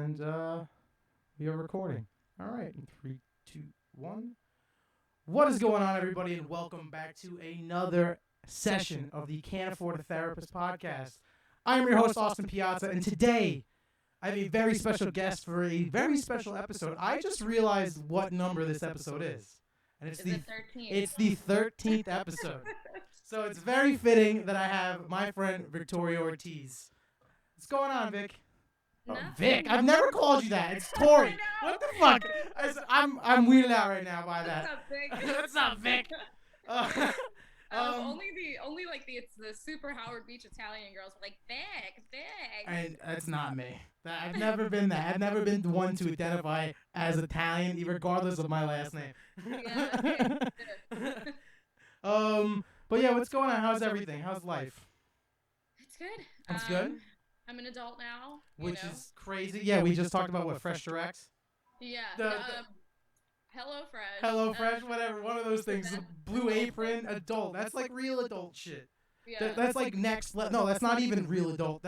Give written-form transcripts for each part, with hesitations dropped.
And we are recording. All right, in 3, 2, 1. What is going on, everybody, and welcome back to another session of the Can't Afford a Therapist podcast. I am your host, Austin Piazza, and today I have a very special guest for a very special episode. I just realized what number this episode is, and it's the 13th. It's the 13th episode. So it's very fitting that I have my friend Victoria Ortiz. What's going on, Vic? Oh, Vic, I've never called you that. It's Tori. What the fuck? I'm weirded out right now by that. What's up, Vic? What's up, Vic? It's the super Howard Beach Italian girls like Vic. And that's not me. I've never been that. I've never been the one to identify as Italian, regardless of my last name. Yeah. Okay. But yeah, what's going on? How's everything? How's life? It's good. That's good. I'm an adult now. Which is crazy. Yeah, we just talked about what, Fresh Direct? Yeah. HelloFresh. HelloFresh, whatever. One of those things. Blue Apron, adult. That's like real adult shit. Yeah. That's like next level. No, that's not even real adult.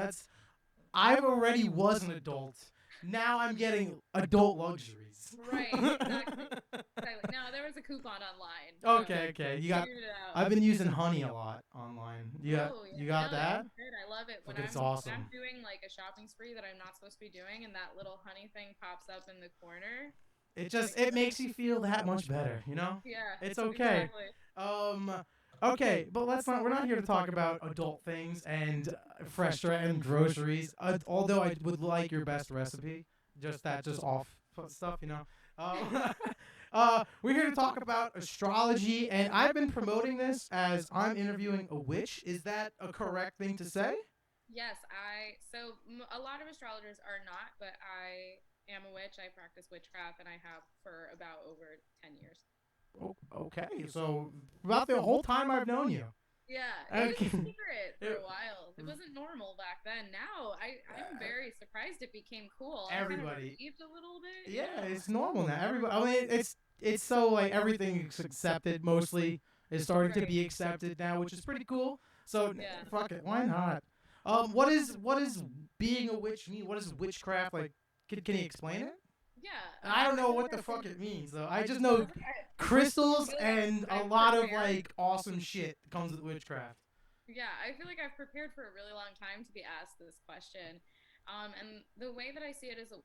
I already was an adult. Now I'm getting adult luxuries. Right. Exactly. No, there was a coupon online. Okay. I've been using Honey a lot online. You got that? Good. I love it. It's awesome. When I'm doing like a shopping spree that I'm not supposed to be doing, and that little honey thing pops up in the corner. It makes you feel that much better, you know? Yeah. It's okay. Exactly. Okay, but we're not here to talk about adult things and fresh and groceries. Although I would like your best recipe, just off stuff, you know. We're here to talk about astrology, and I've been promoting this as I'm interviewing a witch. Is that a correct thing to say? Yes, a lot of astrologers are not, but I am a witch. I practice witchcraft, and I have for about over 10 years. Okay, so about the whole time I've known you. Yeah, it was a secret for a while. It wasn't normal back then. Now I'm very surprised it became cool. Everybody I kind of a little bit. Yeah, it's normal now. Everybody, I mean, it's so like everything is accepted. Mostly is starting to be accepted now, which is pretty cool. So fuck it, why not? What is being a witch mean? What is witchcraft like? Can you explain it? Yeah. I don't know what the fuck it means though. I just know crystals and a lot of like awesome shit comes with witchcraft. Yeah, I feel like I've prepared for a really long time to be asked this question. And the way that I see it is a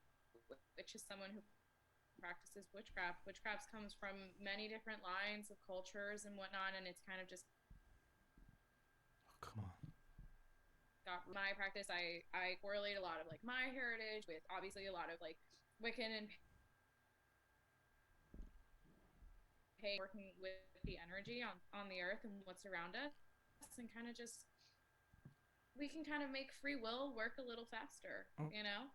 witch is someone who practices witchcraft. Witchcraft comes from many different lines of cultures and whatnot, and it's kind of just come on. Got my practice. I correlate a lot of like my heritage with obviously a lot of like Wiccan and working with the energy on the earth and what's around us, and kind of just we can kind of make free will work a little faster. You know,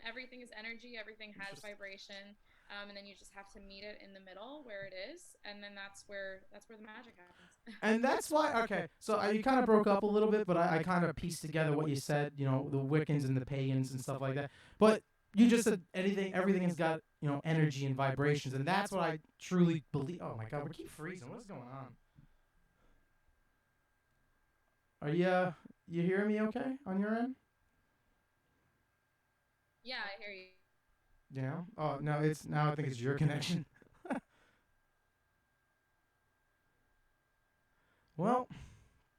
everything is energy, everything has vibration, and then you just have to meet it in the middle where it is, and then that's where the magic happens. And that's why, okay, so you kind of broke up a little bit, but I kind of pieced together what you said, you know, the Wiccans and the pagans and stuff like that. But you just said everything has got, you know, energy and vibrations, and that's what I truly believe. Oh my God, we keep freezing. What's going on? Are you hearing me okay on your end? Yeah, I hear you. Yeah. Oh no, I think it's your connection. Well,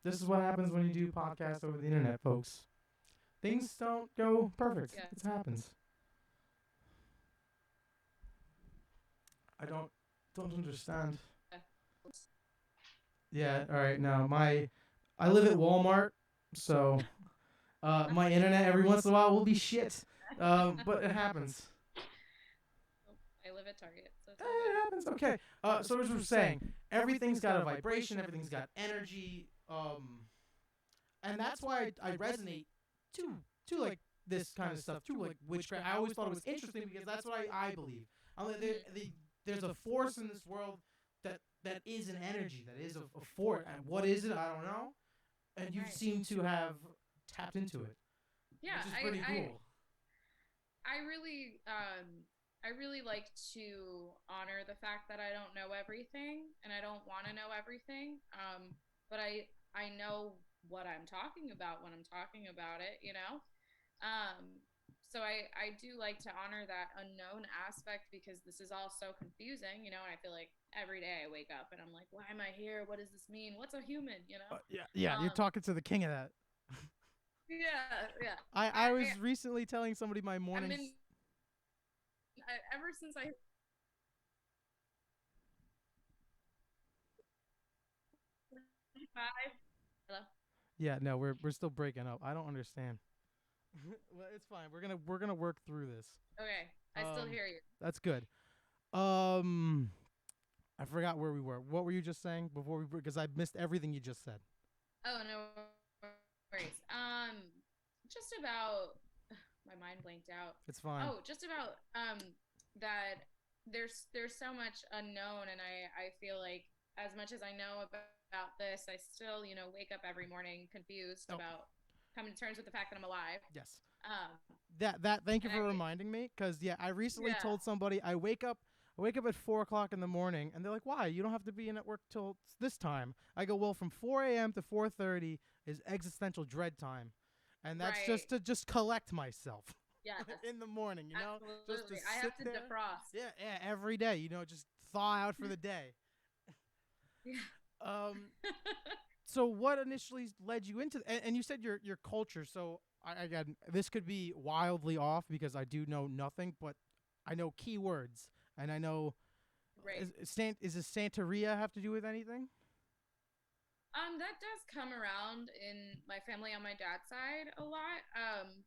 this is what happens when you do podcasts over the internet, folks. Things don't go perfect. Yeah. It happens. I don't understand. Yeah, all right. Now I live at Walmart, so my internet every once in a while will be shit. But it happens. I live at Target, so it happens. Okay. So as we're saying, everything's got a vibration, everything's got energy, and that's why I resonate to like this kind of stuff, to like witchcraft. I always thought it was interesting because that's what I believe. There's a force in this world that is an energy, that is a force, and what is it? I don't know. And you seem to have tapped into it. Yeah, which is pretty cool. I really like to honor the fact that I don't know everything, and I don't want to know everything. But I know what I'm talking about when I'm talking about it, you know? So I do like to honor that unknown aspect because this is all so confusing, you know, and I feel like every day I wake up and I'm like, why am I here? What does this mean? What's a human, you know? Yeah, you're Um, talking to the king of that. yeah, yeah. I was recently telling somebody my I'm mornings. in, ever since I 5. Hello? Yeah, no, we're still breaking up. I don't understand. Well, it's fine. We're gonna work through this. Okay, I still Um, hear you. that's good. Um, I forgot where we were. What were you just saying before we? Because I missed everything you just said. Oh, no worries. Just about my mind blanked out. It's fine. Oh, just about that there's so much unknown, and I feel like as much as I know about this, I still, you know, wake up every morning confused Oh, about coming to terms with the fact that I'm alive. yes. Um, That. Thank you and for I reminding me. Because yeah, I recently yeah, told somebody I wake up. I wake up at 4 o'clock in the morning, and they're like, "Why? You don't have to be in at work till this time." I go, "Well, from 4 a.m. to 4:30 is existential dread time, and that's right. just to just collect myself Yes, in the morning. Just to absolutely. I sit have to there. defrost. Yeah, yeah, every day. Just thaw out for the day." Yeah. Um, so what initially led you into and you said your culture, so again, this could be wildly off because I do know nothing, but I know keywords, and I know Right. is this Santeria have to do with anything? That does come around in my family on my dad's side a lot.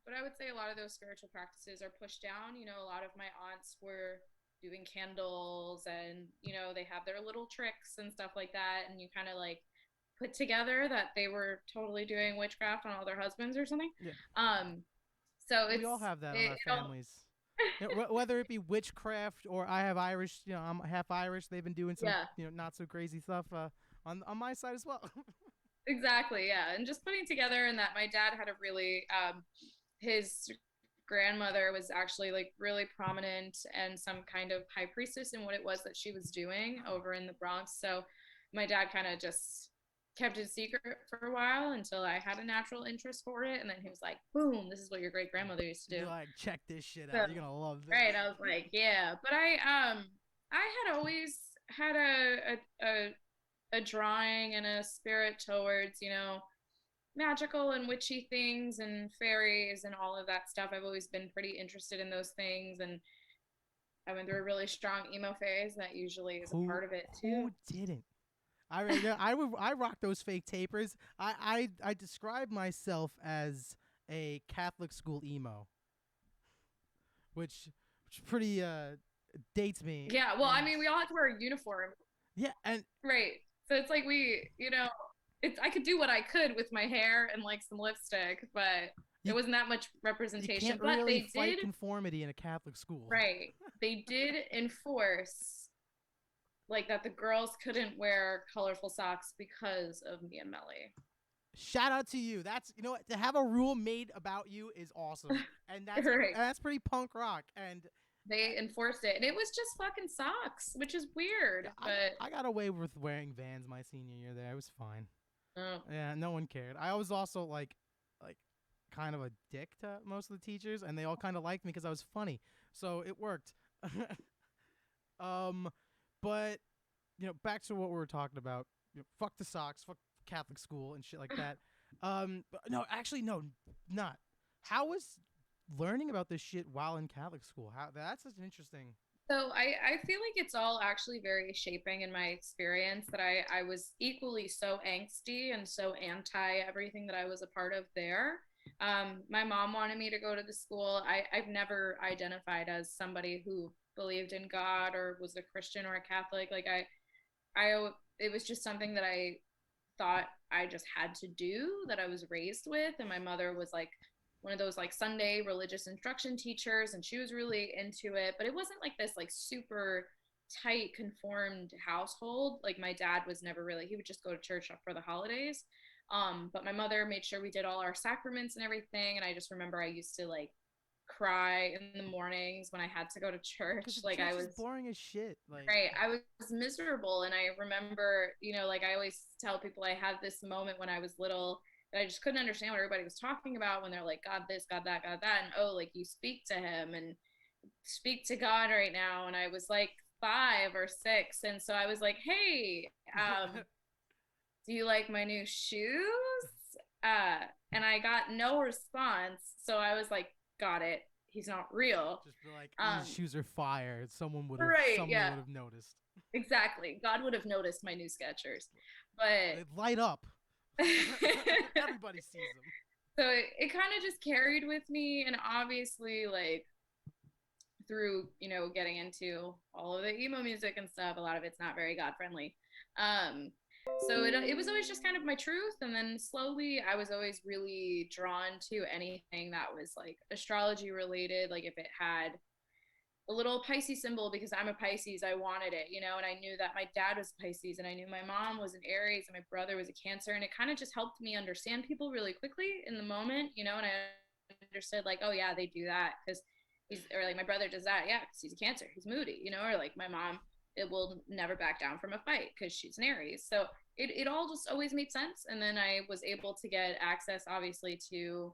But I would say a lot of those spiritual practices are pushed down. You know, a lot of my aunts were doing candles and, you know, they have their little tricks and stuff like that. And you kind of like put together that they were totally doing witchcraft on all their husbands or something. Yeah, Um, so we all have that on our it all, families. Whether it be witchcraft or I have Irish, I'm half Irish. They've been doing some, yeah, not so crazy stuff on my side as well. exactly. Yeah. And just putting together and that my dad had a really, his grandmother was actually like really prominent and some kind of high priestess in what it was that she was doing over in the Bronx. So my dad kind of just kept it secret for a while until I had a natural interest for it. And then he was like, boom, this is what your great grandmother used to do. You're like, check this shit So, out. You're gonna love this. right. I was like, yeah. But I had always had a drawing and a spirit towards, you know, magical and witchy things and fairies and all of that stuff. I've always been pretty interested in those things, and I went through a really strong emo phase. That usually is a Who part of it too. who didn't? I rock those fake tapers. I describe myself as a Catholic school emo, which pretty dates me. Yeah, well, I And mean, we all had to wear a uniform, yeah, and right? So it's like we, you know, it's I could do what I could with my hair and like some lipstick, but you there wasn't that much you representation. can't But really they fight did, conformity in a Catholic school. right? They did enforce like that the girls couldn't wear colorful socks because of me and Melly. Shout out to you. That's what, to have a rule made about you is awesome, and Right. that's pretty punk rock. And They enforced it, and it was just fucking socks, which is weird. yeah, But I got away with wearing Vans my senior year there. It was fine. oh, Yeah, no one cared. I was also like kind of a dick to most of the teachers, and they all kind of liked me because I was funny, so it worked. um, but back to what we were talking about. Fuck the socks, fuck Catholic school and shit like that. But no, actually, no, not. How was learning about this shit while in Catholic school? How that's such an interesting. so I feel like it's all actually very shaping in my experience. That I was equally so angsty and so anti everything that I was a part of there. My mom wanted me to go to the school. I've never identified as somebody who believed in God or was a Christian or a Catholic. Like I it was just something that I thought I just had to do, that I was raised with. And my mother was like one of those like Sunday religious instruction teachers, and she was really into it. But it wasn't like this like super tight conformed household. Like my dad was never really, he would just go to church for the holidays. But my mother made sure we did all our sacraments and everything. And I just remember I used to like cry in the mornings when I had to go to Because church. the Like church I is was boring as shit. Like, right. I was miserable. And I remember, you know, like I always tell people I had this moment when I was little that I just couldn't understand what everybody was talking about when they're like, God this, God that, God that. And oh, like you speak to him and speak to God right now. And I was like 5 or 6. And so I was like, hey, do you like my new shoes? And I got no response. So I was like, got it. He's not real. Just be like, these Um, shoes are fire. right. Someone Yeah, would have noticed. exactly. God would have noticed my new Skechers. But They light up. so Everybody sees them. it kind of just carried with me. And obviously, like, through, getting into all of the emo music and stuff, a lot of it's not very God friendly. Um, so it was always just kind of my truth. And then slowly I was always really drawn to anything that was like astrology related. Like if it had a little Pisces symbol, because I'm a Pisces, I wanted it, and I knew that my dad was Pisces and I knew my mom was an Aries and my brother was a Cancer. And it kind of just helped me understand people really quickly in the moment, and I understood like, oh yeah, they do that because or like my brother does that, yeah, because he's a Cancer, he's moody, or like my mom, it will never back down from a fight because she's an Aries. So it all just always made sense. And then I was able to get access, obviously, to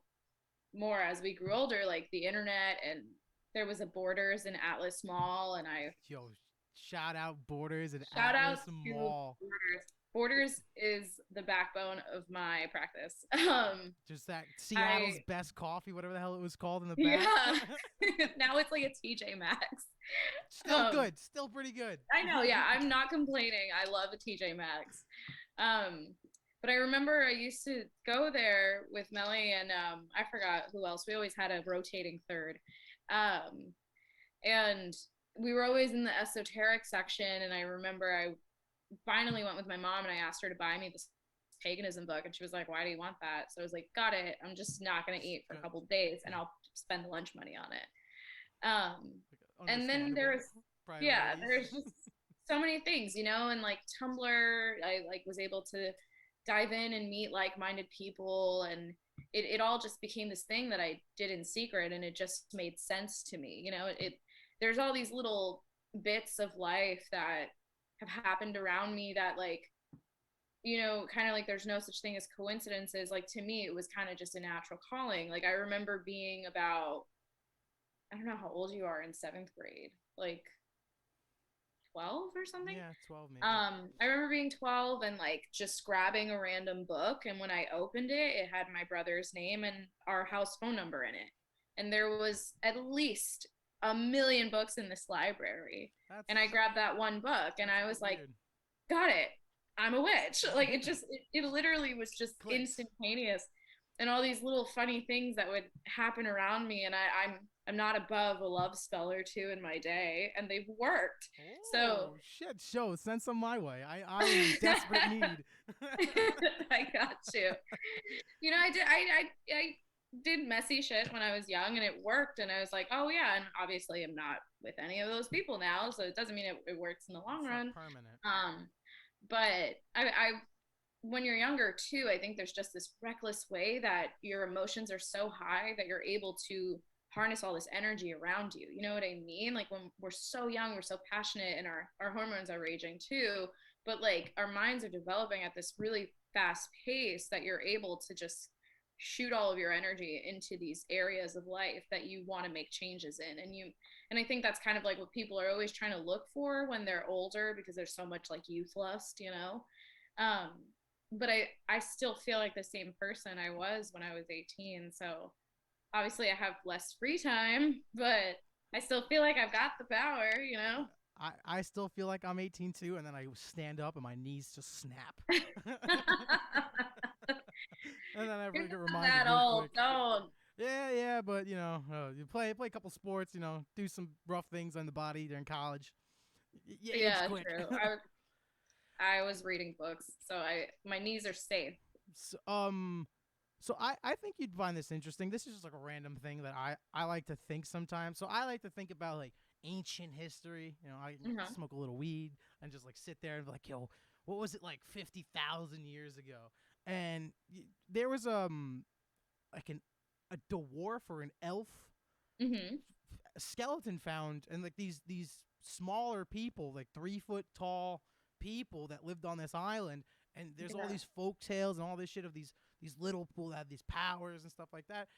more as we grew older, like the internet, and there was a Borders in Atlas Mall, and I Yo, shout out Borders and shout out Atlas to Mall. Borders. Borders is the backbone of my practice. Just that Seattle's I best coffee, whatever the hell it was called in the back. yeah. Now it's like a TJ Maxx. Still good, still pretty good. I know, yeah. I'm not complaining. I love a TJ Maxx. But I remember I used to go there with Melly and I forgot who else. We always had a rotating third. Um, and we were always in the esoteric section. And I remember I finally went with my mom and I asked her to buy me this paganism book. And she was like, why do you want that? So I was like, got it. I'm just not going to eat for a couple days and I'll spend the lunch money on it. And then there's just so many things, and like Tumblr, I like was able to dive in and meet like-minded people, and it all just became this thing that I did in secret, and it just made sense to me. There's all these little bits of life that have happened around me that like, kind of like there's no such thing as coincidences. Like to me, it was kind of just a natural calling. Like I remember being about, I don't know how old you are in 7th grade, like 12 or something. Yeah, 12 maybe. I remember being 12 and like just grabbing a random book, and when I opened it, it had my brother's name and our house phone number in it. And there was at least a million books in this library. And I grabbed that one book and I was like, got it. I'm a witch. Like it literally was just instantaneous. And all these little funny things that would happen around me, and I'm not above a love spell or two in my day, and they've worked. Oh, shit, show, send some my way. I'm in desperate need. I got you. I did messy shit when I was young, and it worked, and I was like, oh yeah, and obviously I'm not with any of those people now, so it doesn't mean it works in the long run. Permanent. But I when you're younger too, I think there's just this reckless way that your emotions are so high that you're able to harness all this energy around you. You know what I mean? Like when we're so young, we're so passionate, and our hormones are raging too, but like our minds are developing at this really fast pace that you're able to just shoot all of your energy into these areas of life that you want to make changes in. And I think that's kind of like what people are always trying to look for when they're older, because there's so much like youth lust. But I still feel like the same person I was when I was 18. So obviously I have less free time, but I still feel like I've got the power. I still feel like I'm 18 too, and then I stand up and my knees just snap. And then I get reminded that old, don't. Yeah, but you play a couple sports, do some rough things on the body during college. Yeah, true. I was reading books, so my knees are safe. So I think you'd find this interesting. This is just like a random thing that I like to think sometimes. So I like to think about like ancient history. I smoke a little weed and just like sit there and be like, yo, what was it like 50,000 years ago? And there was like a dwarf or an elf skeleton found, and like these smaller people, like 3-foot tall people that lived on this island, and there's all these folk tales and all this shit of these these little people that have these powers and stuff like that.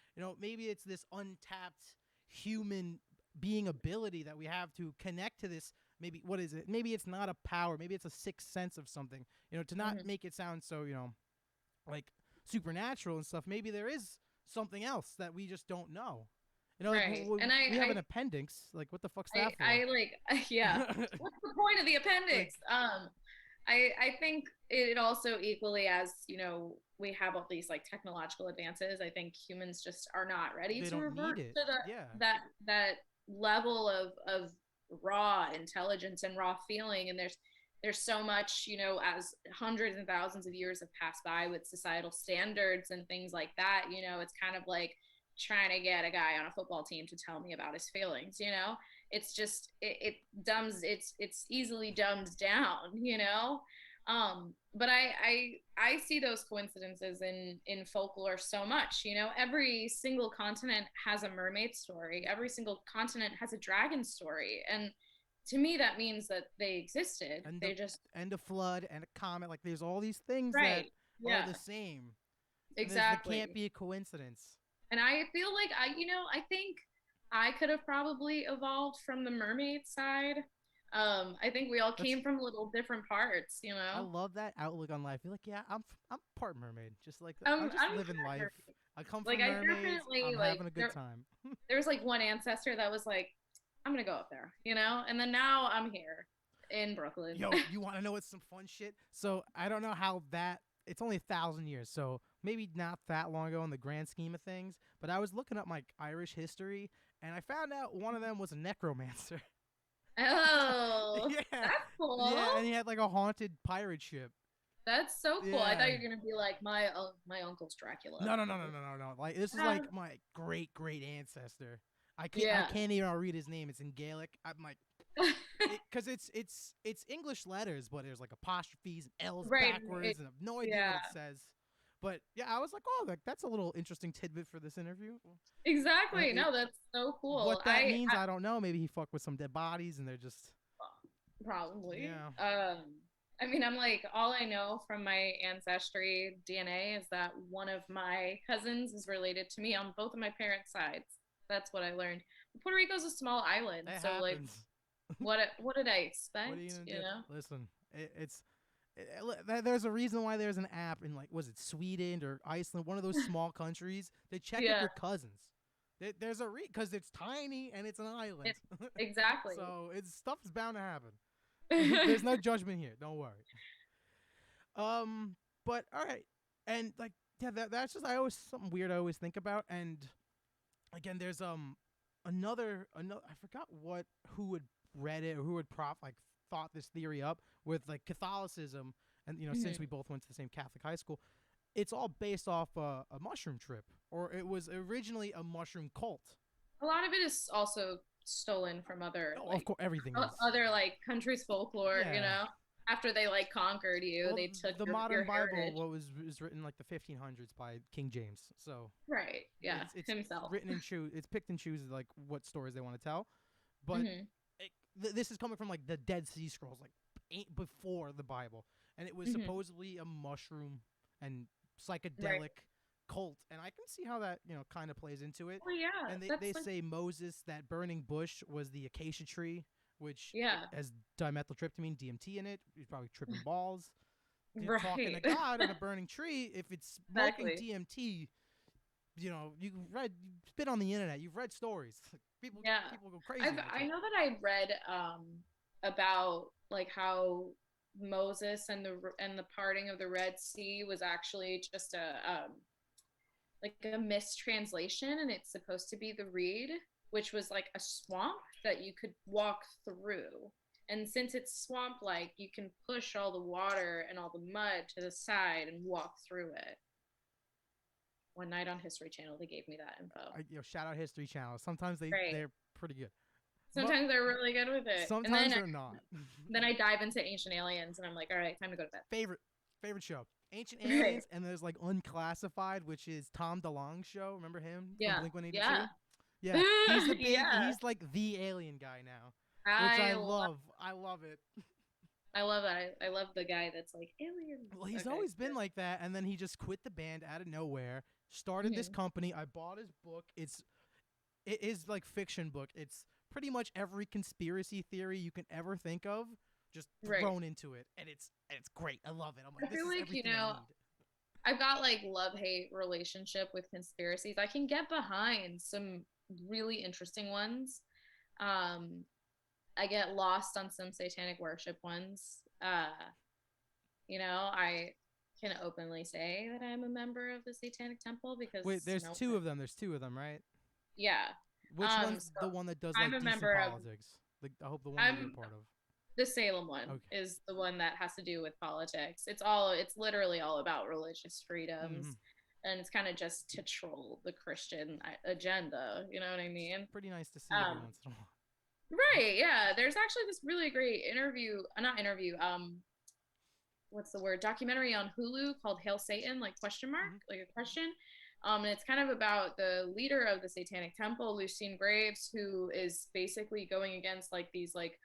Maybe it's this untapped human being ability that we have to connect to this. Maybe what is it? Maybe it's not a power. Maybe it's a sixth sense of something. To not make it sound so like supernatural and stuff. Maybe there is something else that we just don't know. Like Right. And we have an appendix. Like, what the fuck's that for? I like, yeah. What's the point of the appendix? I think it also equally as, we have all these like technological advances. I think humans just are not ready They to don't revert need it. to that level of raw intelligence and raw feeling. And there's so much, as hundreds and thousands of years have passed by with societal standards and things like that, it's kind of like trying to get a guy on a football team to tell me about his feelings. It's just it's easily dumbed down. But I see those coincidences in folklore so much. Every single continent has a mermaid story, every single continent has a dragon story, and to me that means that they existed. And they just and a flood and a comet. Like, there's all these things right, that are the same. exactly. There can't be a coincidence. And I feel like I think I could have probably evolved from the mermaid side. I think we all came from little different parts. I love that outlook on life. You're like, yeah, I'm part mermaid. Just like, I'm just I'm living life. mermaid. I come Like, from I mermaids. definitely I'm having a good time. There was like one ancestor that was like, I'm gonna go up there, and then now I'm here in Brooklyn. Yo, you want to know what's some fun shit? So I don't know how that. It's only 1,000 years, so maybe not that long ago in the grand scheme of things. But I was looking up my Irish history, and I found out one of them was a necromancer. Oh, yeah, that's cool. Yeah, and he had like a haunted pirate ship. That's so cool. Yeah. I thought you were gonna be like my uncle's Dracula. No. Like, this is like my great ancestor. I can't even read his name. It's in Gaelic. I'm like, because it's English letters, but there's like apostrophes and L's backwards, and I have no idea what it says. But yeah, I was like, oh, like, that's a little interesting tidbit for this interview. Exactly. No, that's so cool. What that means, I don't know. Maybe he fucked with some dead bodies, and they're just probably. Yeah. I mean, I'm like, all I know from my ancestry DNA is that one of my cousins is related to me on both of my parents' sides. That's what I learned. Puerto Rico's a small island, it so happens. like, what did I expect? What are you gonna do? Listen, there's a reason why there's an app in, like, was it Sweden or Iceland, one of those small countries. They check if you're cousins. There's a because it's tiny and it's an island. Exactly. So stuff is bound to happen. There's no judgment here. Don't worry. But all right, and like, yeah, that's just something weird I always think about. And again, there's another I forgot who had read it or who had thought this theory up with, like, Catholicism, and since we both went to the same Catholic high school, it's all based off a mushroom trip, or it was originally a mushroom cult. A lot of it is also stolen from other of course, everything is. Other like countries' folklore. After they like conquered you, they took the your modern Bible. heritage. What was written like the 1500s by King James. So right, yeah, it's himself. Written and it's picked and chooses like what stories they want to tell, but this is coming from like the Dead Sea Scrolls, like before the Bible, and it was supposedly a mushroom and psychedelic cult, and I can see how that kind of plays into it. Well, yeah, and they say Moses, that burning bush, was the acacia tree, which has dimethyltryptamine, DMT, in it. He's probably tripping balls. You're talking to God on a burning tree. If it's smoking DMT, you've been on the internet. You've read stories. People go crazy. I know that I read about like how Moses and the parting of the Red Sea was actually just like a mistranslation, and it's supposed to be the reed, which was like a swamp that you could walk through. And since it's swamp-like, you can push all the water and all the mud to the side and walk through it. One night on History Channel, they gave me that info. Shout out History Channel. Sometimes they're pretty good. Sometimes they're really good with it. Sometimes they're not. Then I dive into Ancient Aliens, and I'm like, all right, time to go to bed. Favorite show. Ancient Aliens, and there's like Unclassified, which is Tom DeLonge's show. Remember him? Yeah. From Blink-182? Yeah. He's the big, he's like the alien guy now. Which I love. I love it. I love that. I love the guy that's like aliens. Well, he's Okay. always been like that, and then he just quit the band out of nowhere, started this Hmm. company. I bought his book. It is like fiction book. It's pretty much every conspiracy theory you can ever think of, just Right. thrown into it, and it's great. I love it. I'm I like, this feel is like, everything I need. I've got like love hate relationship with conspiracies. I can get behind some really interesting ones. Um, I get lost on some satanic worship ones. I can openly say that I'm a member of the Satanic Temple Wait, because there's two of them. There's two of them, right? yeah. Which one's So the one that does I'm like a decent member of politics? Like, I hope the one that you're a I'm part of. the Salem one Okay. is the one that has to do with politics. It's literally all about religious Mm-hmm. freedoms, and it's kind of just to troll the Christian agenda. You know what I It's mean? pretty nice to see every Um, once in a while. right? Yeah. There's actually this really great interview, not interview. What's the word? Documentary on Hulu called "Hail Satan," like question mark, Mm-hmm. like a question. And it's kind of about the leader of the Satanic Temple, Lucine Graves, who is basically going against like these like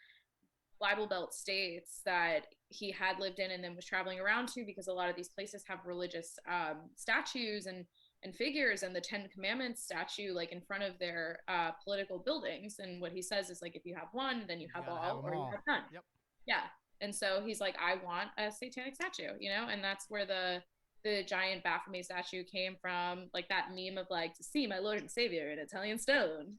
Bible Belt states that he had lived in and then was traveling around to, because a lot of these places have religious statues and figures, and the Ten Commandments statue like in front of their political buildings. And what he says is like, if you have one, then you You have gotta have all, them or you all. have none. Yep. Yeah. And so he's like, I want a satanic statue, and that's where the giant Baphomet statue came from, like that meme of like, to see my Lord and Savior in Italian stone.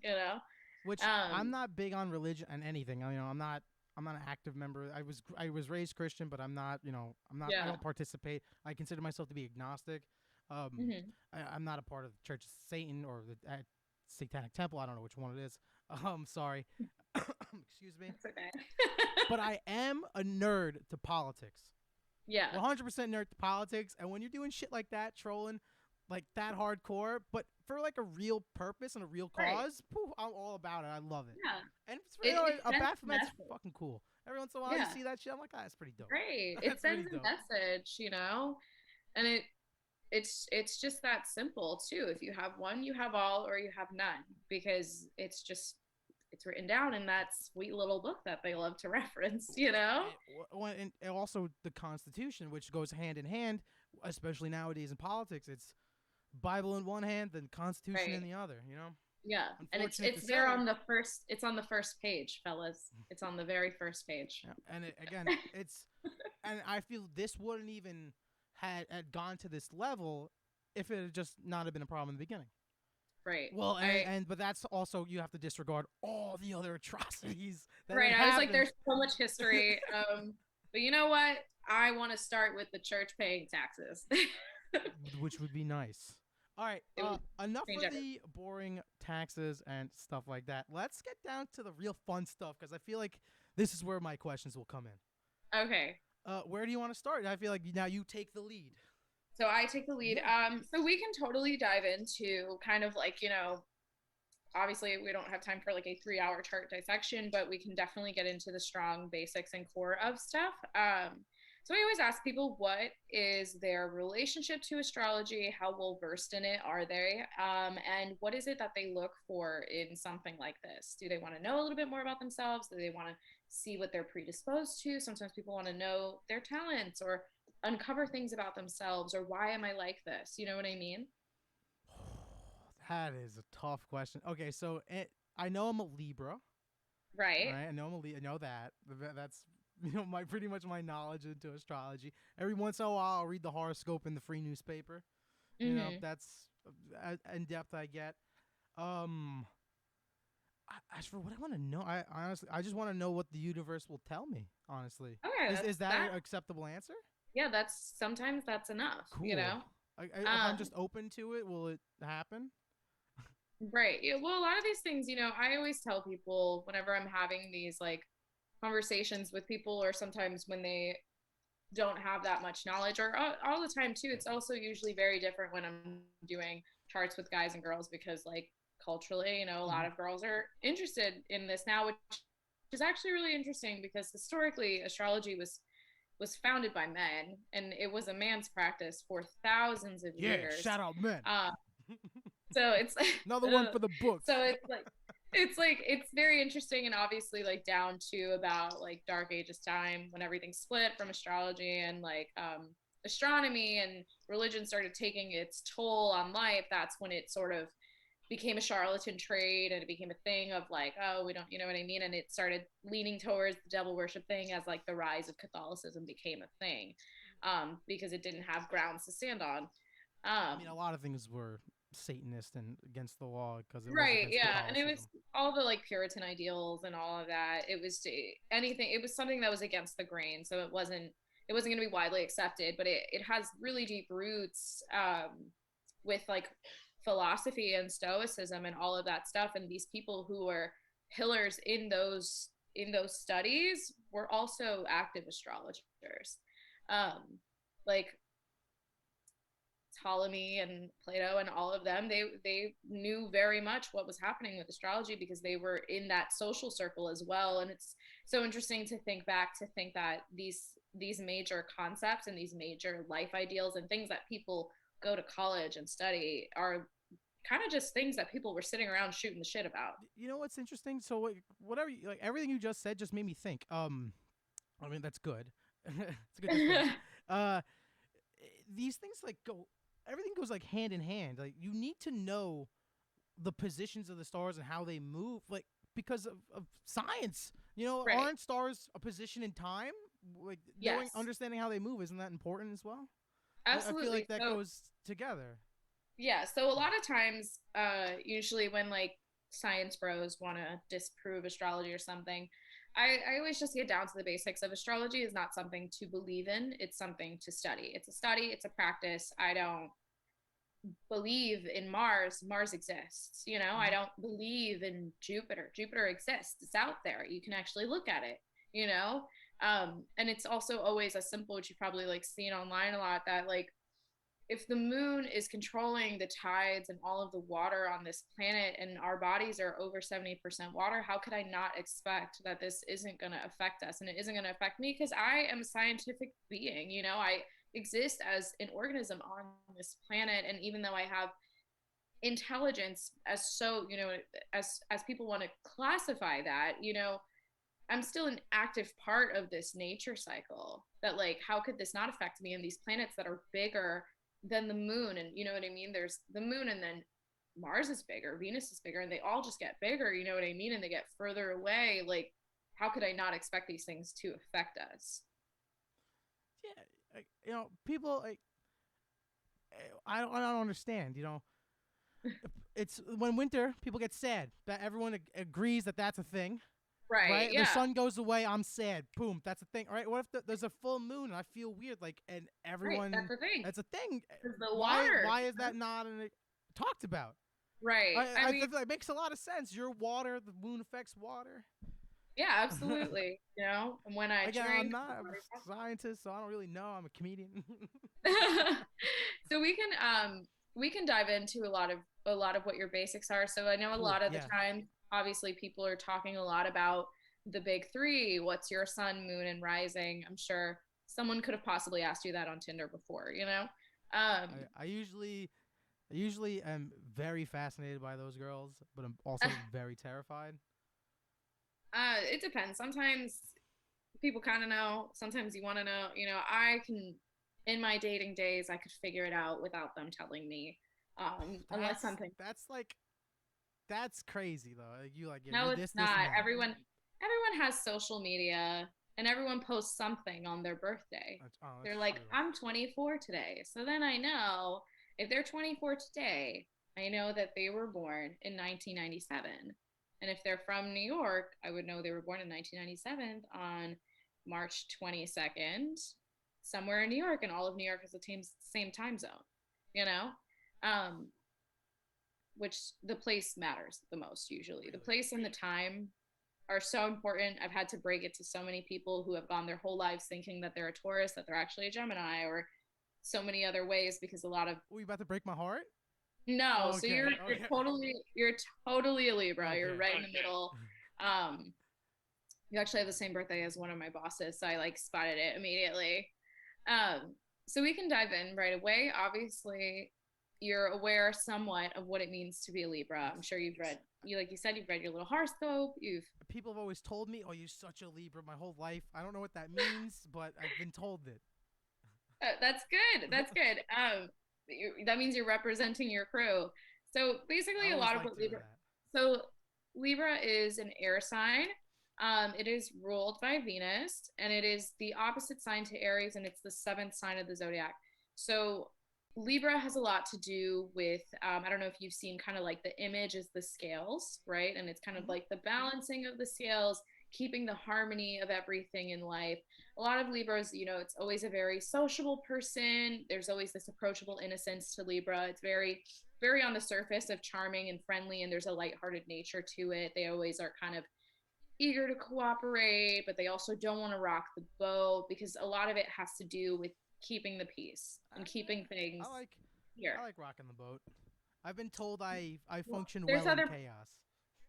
Which I'm Um, not big on religion and anything. I'm not an active member. I was raised Christian, but I'm not. I yeah. don't participate. I consider myself to be agnostic. Um, Hmm. I'm not a part of the Church of Satan or the Satanic Temple. I don't know which one it is. Sorry. Excuse me. That's okay. But I am a nerd to politics. Yeah. 100% nerd to politics. And when you're doing shit like that, trolling like that hardcore, but for like a real purpose and a real Right. cause, poof, I'm all about it. I love it. Yeah. And it's It a sends a Baphomet's message. fucking cool. Every once in a while, you Yeah. see that shit. I'm like, that's pretty dope. Great. It That's pretty sends a dope. message. And it's just that simple too. If you have one, you have all, or you have none, because it's written down in that sweet little book that they love to reference. And also the Constitution, which goes hand in hand, especially nowadays in politics. It's Bible in one hand, then Constitution in Right. the other. You know, Yeah. And it's unfortunate to it's there say. on the first it's on the first page, fellas. It's on the very first page. Yeah. And again, and I feel this wouldn't even had gone to this level if it had just not have been a problem in the beginning. Right. Well, I but that's also, you have to disregard all the other atrocities that Right. had I was like, happened, there's so much history. But you know what? I want to start with the church paying taxes. which would be nice. All right, It would enough change of everything. the boring taxes and stuff like that. Let's get down to the real fun stuff, because I feel like this is where my questions will come in. Okay. Where do you want to start? I feel like now you take the lead. So I take the lead. Yeah. So we can totally dive into kind of like, obviously we don't have time for like a 3 hour chart dissection, but we can definitely get into the strong basics and core of stuff. So I always ask people, what is their relationship to astrology? How well versed in it are they? And what is it that they look for in something like this? Do they want to know a little bit more about themselves? Do they want to see what they're predisposed to? Sometimes people want to know their talents, or uncover things about themselves, or why am I like this? You know what I mean? That is a tough question. Okay, so I know I'm a Libra. All Right. right, I know I know that. That's my pretty much my knowledge into astrology. Every once in a while, I'll read the horoscope in the free newspaper. Mm-hmm. That's in depth I get. Um, as for what I want to know, I honestly I just want to know what the universe will tell me. Honestly, Okay, is that's that that. an acceptable answer? Yeah, that's sometimes that's enough. Cool. If I'm Um, just open to it, will it happen? right. Yeah, well, a lot of these things, I always tell people whenever I'm having these like conversations with people, or sometimes when they don't have that much knowledge, or all the time too. It's also usually very different when I'm doing charts with guys and girls, because like culturally, a lot Hmm. of girls are interested in this now, which is actually really interesting, because historically astrology was founded by men, and it was a man's practice for thousands of Yeah, years. shout out men. Uh, so it's Another one for the books. so it's like It's like it's very interesting, and obviously like down to about like dark ages time when everything split from astrology and like astronomy and religion started taking its toll on life. That's when it sort of became a charlatan trade, and it became a thing of like, oh, we don't, you know what I mean, and it started leaning towards the devil worship thing as like the rise of Catholicism became a thing, because it didn't have grounds to stand on. I um mean, a lot of things were Satanist and against the law because it was Right, against yeah. And it Catholicism. was all the like Puritan ideals and all of that. It was anything, it was something that was against the grain. So it wasn't going to be widely accepted, but it has really deep roots, with like philosophy and stoicism and all of that stuff. And these people who were pillars in those studies were also active astrologers. Like Ptolemy and Plato and all of them, they knew very much what was happening with astrology because they were in that social circle as well. And it's so interesting to think back to think that these major concepts and these major life ideals and things that people go to college and study are kind of just things that people were sitting around shooting the shit about. You know what's interesting? So like, whatever, like everything you just said just made me think. I mean that's good. It's good to think. Uh, these things like go. Everything goes like hand in hand. Like you need to know the positions of the stars and how they move, like because of science. You know, Right. aren't stars a position in time? Like knowing, Yes. understanding how they move, isn't that important as well? I feel Absolutely. like that So goes together. yeah, so a lot of times, usually when like science bros want to disprove astrology or something, I always just get down to the basics of astrology is not something to believe in, it's something to study. It's a study, it's a practice. I don't believe in Mars. Mars exists. I Mm-hmm. don't believe in Jupiter. Jupiter exists. It's out there. You can actually look at it, you know? And it's also always as simple, which you've probably like seen online a lot, that like if the moon is controlling the tides and all of the water on this planet and our bodies are over 70% water, how could I not expect that this isn't going to affect us and it isn't going to affect me? Because I am a scientific being, I exist as an organism on this planet. And even though I have intelligence, as people want to classify that, I'm still an active part of this nature cycle. That like, how could this not affect me? And these planets that are bigger than the moon, and you know what I mean, there's the moon, and then Mars is bigger, Venus is bigger, and they all just get bigger, you know what I mean, and they get further away. Like, how could I not expect these things to affect us? Yeah, people like I don't understand. It's when winter, people get sad. That everyone agrees that that's a thing, Right, right? The yeah. sun goes away, I'm sad. Boom, that's a thing. All right, what if there's a full moon and I feel weird, like, and Right, everyone, that's the thing. that's a thing. Because the Why water, why is that not talked about? right, I I mean, feel like it makes a lot of sense. Your water, the moon affects water. yeah, absolutely, and when I Again, I'm drink not the a water. scientist, so I don't really know. I'm a comedian. So we can dive into a lot of what your basics are. So I know a Cool. lot of the Yeah. time, obviously, people are talking a lot about the big three. What's your sun, moon, and rising? I'm sure someone could have possibly asked you that on Tinder before. Um, I usually am very fascinated by those girls, but I'm also very terrified. it depends. Sometimes people kind of know. Sometimes you want to know. I can, in my dating days, I could figure it out without them telling me. Unless That's something. that's like that's crazy though. Like yeah, No, you're it's this and not. that. Everyone has social media and everyone posts something on their birthday. That's They're like, true. I'm 24 today. So then I know if they're 24 today, I know that they were born in 1997. And if they're from New York, I would know they were born in 1997 on March 22nd, somewhere in New York, and all of New York is the same time zone, you know? Um, which the place matters the most usually. The Really. place and the time are so important. I've had to break it to so many people who have gone their whole lives thinking that they're a Taurus, that they're actually a Gemini, or so many other ways because a lot of Oh, you about to break my heart? no. So Okay. you're Okay. totally a Libra. You're Okay. right in the middle. Um, you actually have the same birthday as one of my bosses, so I like spotted it immediately. So we can dive in right away. Obviously, you're aware somewhat of what it means to be a Libra. I'm sure you've read, you like you said, you've read your little horoscope. You've People have always told me, "Oh, you're such a Libra." My whole life, I don't know what that means, but I've been told it. That's good. That's good. That means you're representing your crew. So I basically, a always lot of like what doing Libra. that. So Libra is an air sign. It is ruled by Venus, and it is the opposite sign to Aries, and it's the seventh sign of the zodiac. So Libra has a lot to do with, I don't know if you've seen kind of like the image is the scales, right? And it's kind of Mm-hmm. like the balancing of the scales, keeping the harmony of everything in life. A lot of Libras, it's always a very sociable person. There's always this approachable innocence to Libra. It's very, very on the surface of charming and friendly, and there's a lighthearted nature to it. They always are kind of eager to cooperate, but they also don't want to rock the boat because a lot of it has to do with keeping the peace and keeping I things like here. I like rocking the boat. I've been told I Well, function there's well in other chaos.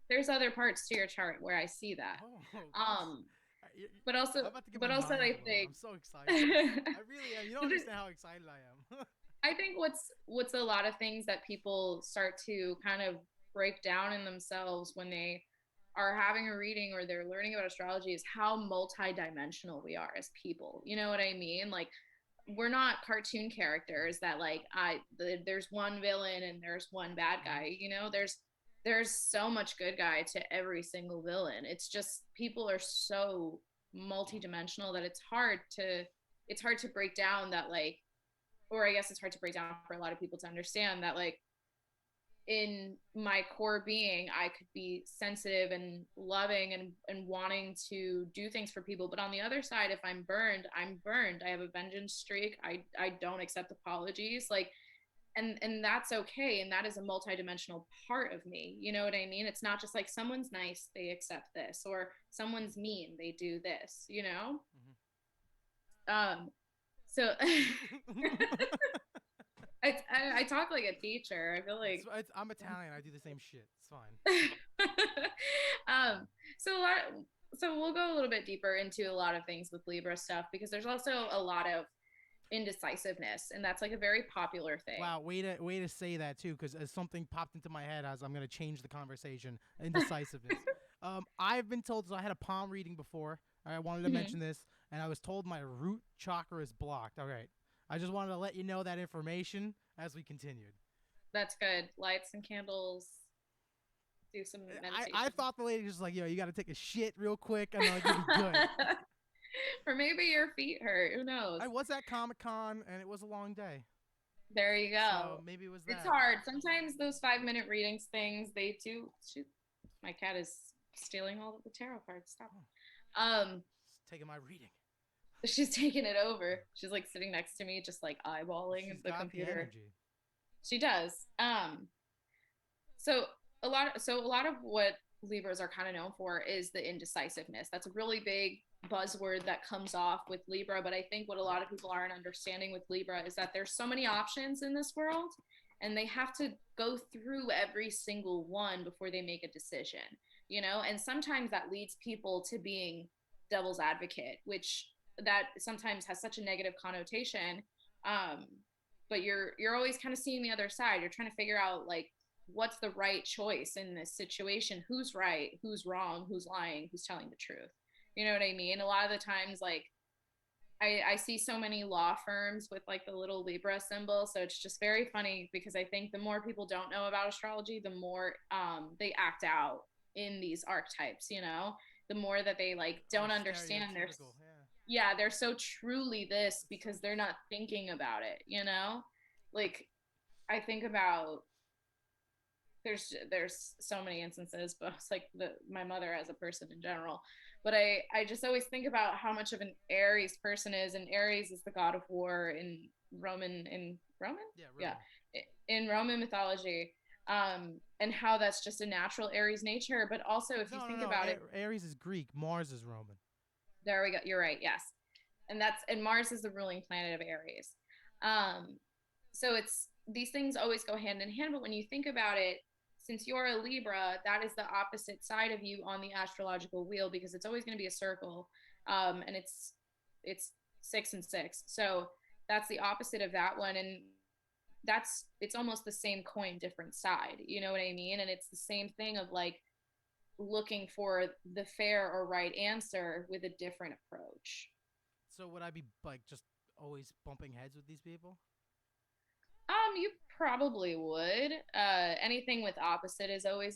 there's other parts to your chart where I see that. Oh, Um, I- but also am about to get but my also mind I blown. think I'm so excited. I really am. You don't understand how excited I am. I think what's a lot of things that people start to kind of break down in themselves when they are having a reading or they're learning about astrology is how multidimensional we are as people. You know what I mean? Like we're not cartoon characters that like there's one villain and there's one bad Mhm. guy. There's so much good guy to every single villain. It's just people are so multidimensional that it's hard to break down that like, or I guess it's hard to break down for a lot of people to understand that like in my core being I could be sensitive and loving and wanting to do things for people, but on the other side if I'm burned. I have a vengeance streak. I don't accept apologies, like, and that's okay, and that is a multidimensional part of me. You know what I mean? It's not just like someone's nice, they accept this, or someone's mean, they do this. um so I talk like a teacher. I feel like I'm Italian. I do the same shit. It's fine. um so a lot so we'll go a little bit deeper into a lot of things with Libra stuff because there's also a lot of indecisiveness, and that's like a very popular thing. Wow, way to say that too, because as something popped into my head as I'm gonna change the conversation. Indecisiveness. I've been told. So I had a palm reading before. I wanted to Mhm. mention this, and I was told my root chakra is blocked. All right. I just wanted to let you know that information as we continued. That's good. Lights and candles, do some I meditation. thought the lady was just like, yo, you got to take a shit real quick, and like you'll be good. Or maybe your feet hurt, who knows. I was at Comic Con, and it was a long day, There you so go. maybe it was It's that. hard sometimes, those 5-minute readings things, they do my cat is stealing all of the tarot cards. Stop. Oh, um it's taking my reading. she's taking it over. She's like sitting next to me just like eyeballing She's the got the computer. energy. She does. So a lot of what Libras are kind of known for is the indecisiveness. That's a really big buzzword that comes off with Libra, but I think what a lot of people aren't understanding with Libra is that there's so many options in this world, and they have to go through every single one before they make a decision. And sometimes that leads people to being devil's advocate, which that sometimes has such a negative connotation. um but you're always kind of seeing the other side. You're trying to figure out like what's the right choice in this situation, who's right, who's wrong, who's lying, who's telling the truth. You know what I mean? A lot of the times, like, I see so many law firms with like the little Libra symbol, so it's just very funny because I think the more people don't know about astrology, the more they act out in these archetypes. The more that they like Or don't understand their, stereotypical. Yeah. yeah, they're so truly this It's so because they're not thinking about it. Like, I think about, there's so many instances, but it's like my mother as a person in general. But I just always think about how much of an Aries person is, and Aries is the god of war in Roman, yeah, yeah, Roman. in Roman mythology. And how that's just a natural Aries nature. But also, if you No, no, think no. about it, Aries is Greek. Mars is Roman. there we go. You're right. Yes, and Mars is the ruling planet of Aries. Um, so it's these things always go hand in hand. But when you think about it, since you're a Libra, that is the opposite side of you on the astrological wheel because it's always going to be a circle, and it's 6 and 6. So that's the opposite of that one. And that's it's almost the same coin, different side. You know what I mean? And it's the same thing of like looking for the fair or right answer with a different approach. So would I be like just always bumping heads with these people? You probably would. Anything with opposite is always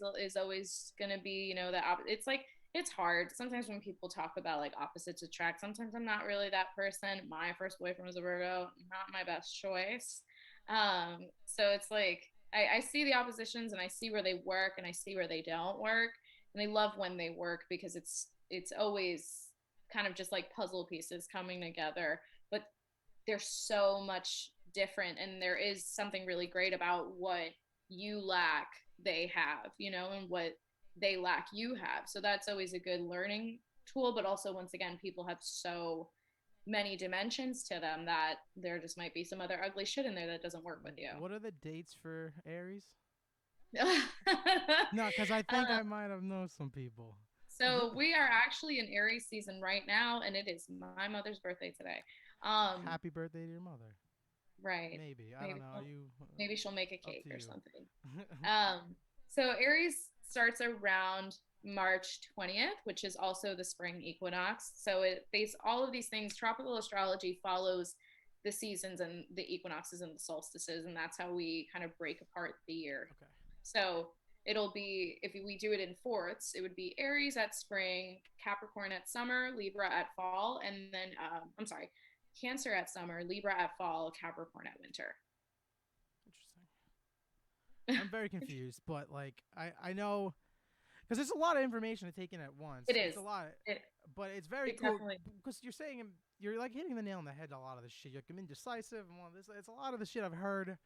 gonna be, you know, it's like it's hard. Sometimes when people talk about like opposites attract, sometimes I'm not really that person. My first boyfriend was a Virgo, not my best choice. So it's like I see the oppositions and I see where they work and I see where they don't work. And I love when they work because it's always kind of just like puzzle pieces coming together. But they're so much different and there is something really great about what you lack they have, you know, and what they lack you have. So that's always a good learning tool, but also once again people have so many dimensions to them that there just might be some other ugly shit in there that doesn't work with you. What are the dates for Aries? um, No, because I think I might have known some people. so we are actually in Aries season right now and it is my mother's birthday today. Happy birthday to your mother. Right. Maybe. I don't Maybe know. she'll, You maybe she'll make a up cake to or you. something. So Aries starts around March 20th, which is also the spring equinox. So it base all of these things. Tropical astrology follows the seasons and the equinoxes and the solstices, and that's how we kind of break apart the year. Okay. So it'll be if we do it in fourths, it would be Aries at spring, Capricorn at summer, Libra at fall, and then I'm sorry, Cancer at summer, Libra at fall, Capricorn at winter. Interesting. I'm very confused, but like I know because there's a lot of information to take in at once. It It's is. a lot, It but it's very it cool definitely. because you're like hitting the nail on the head. A lot of this shit. You're indecisive and all this. It's a lot of the shit I've heard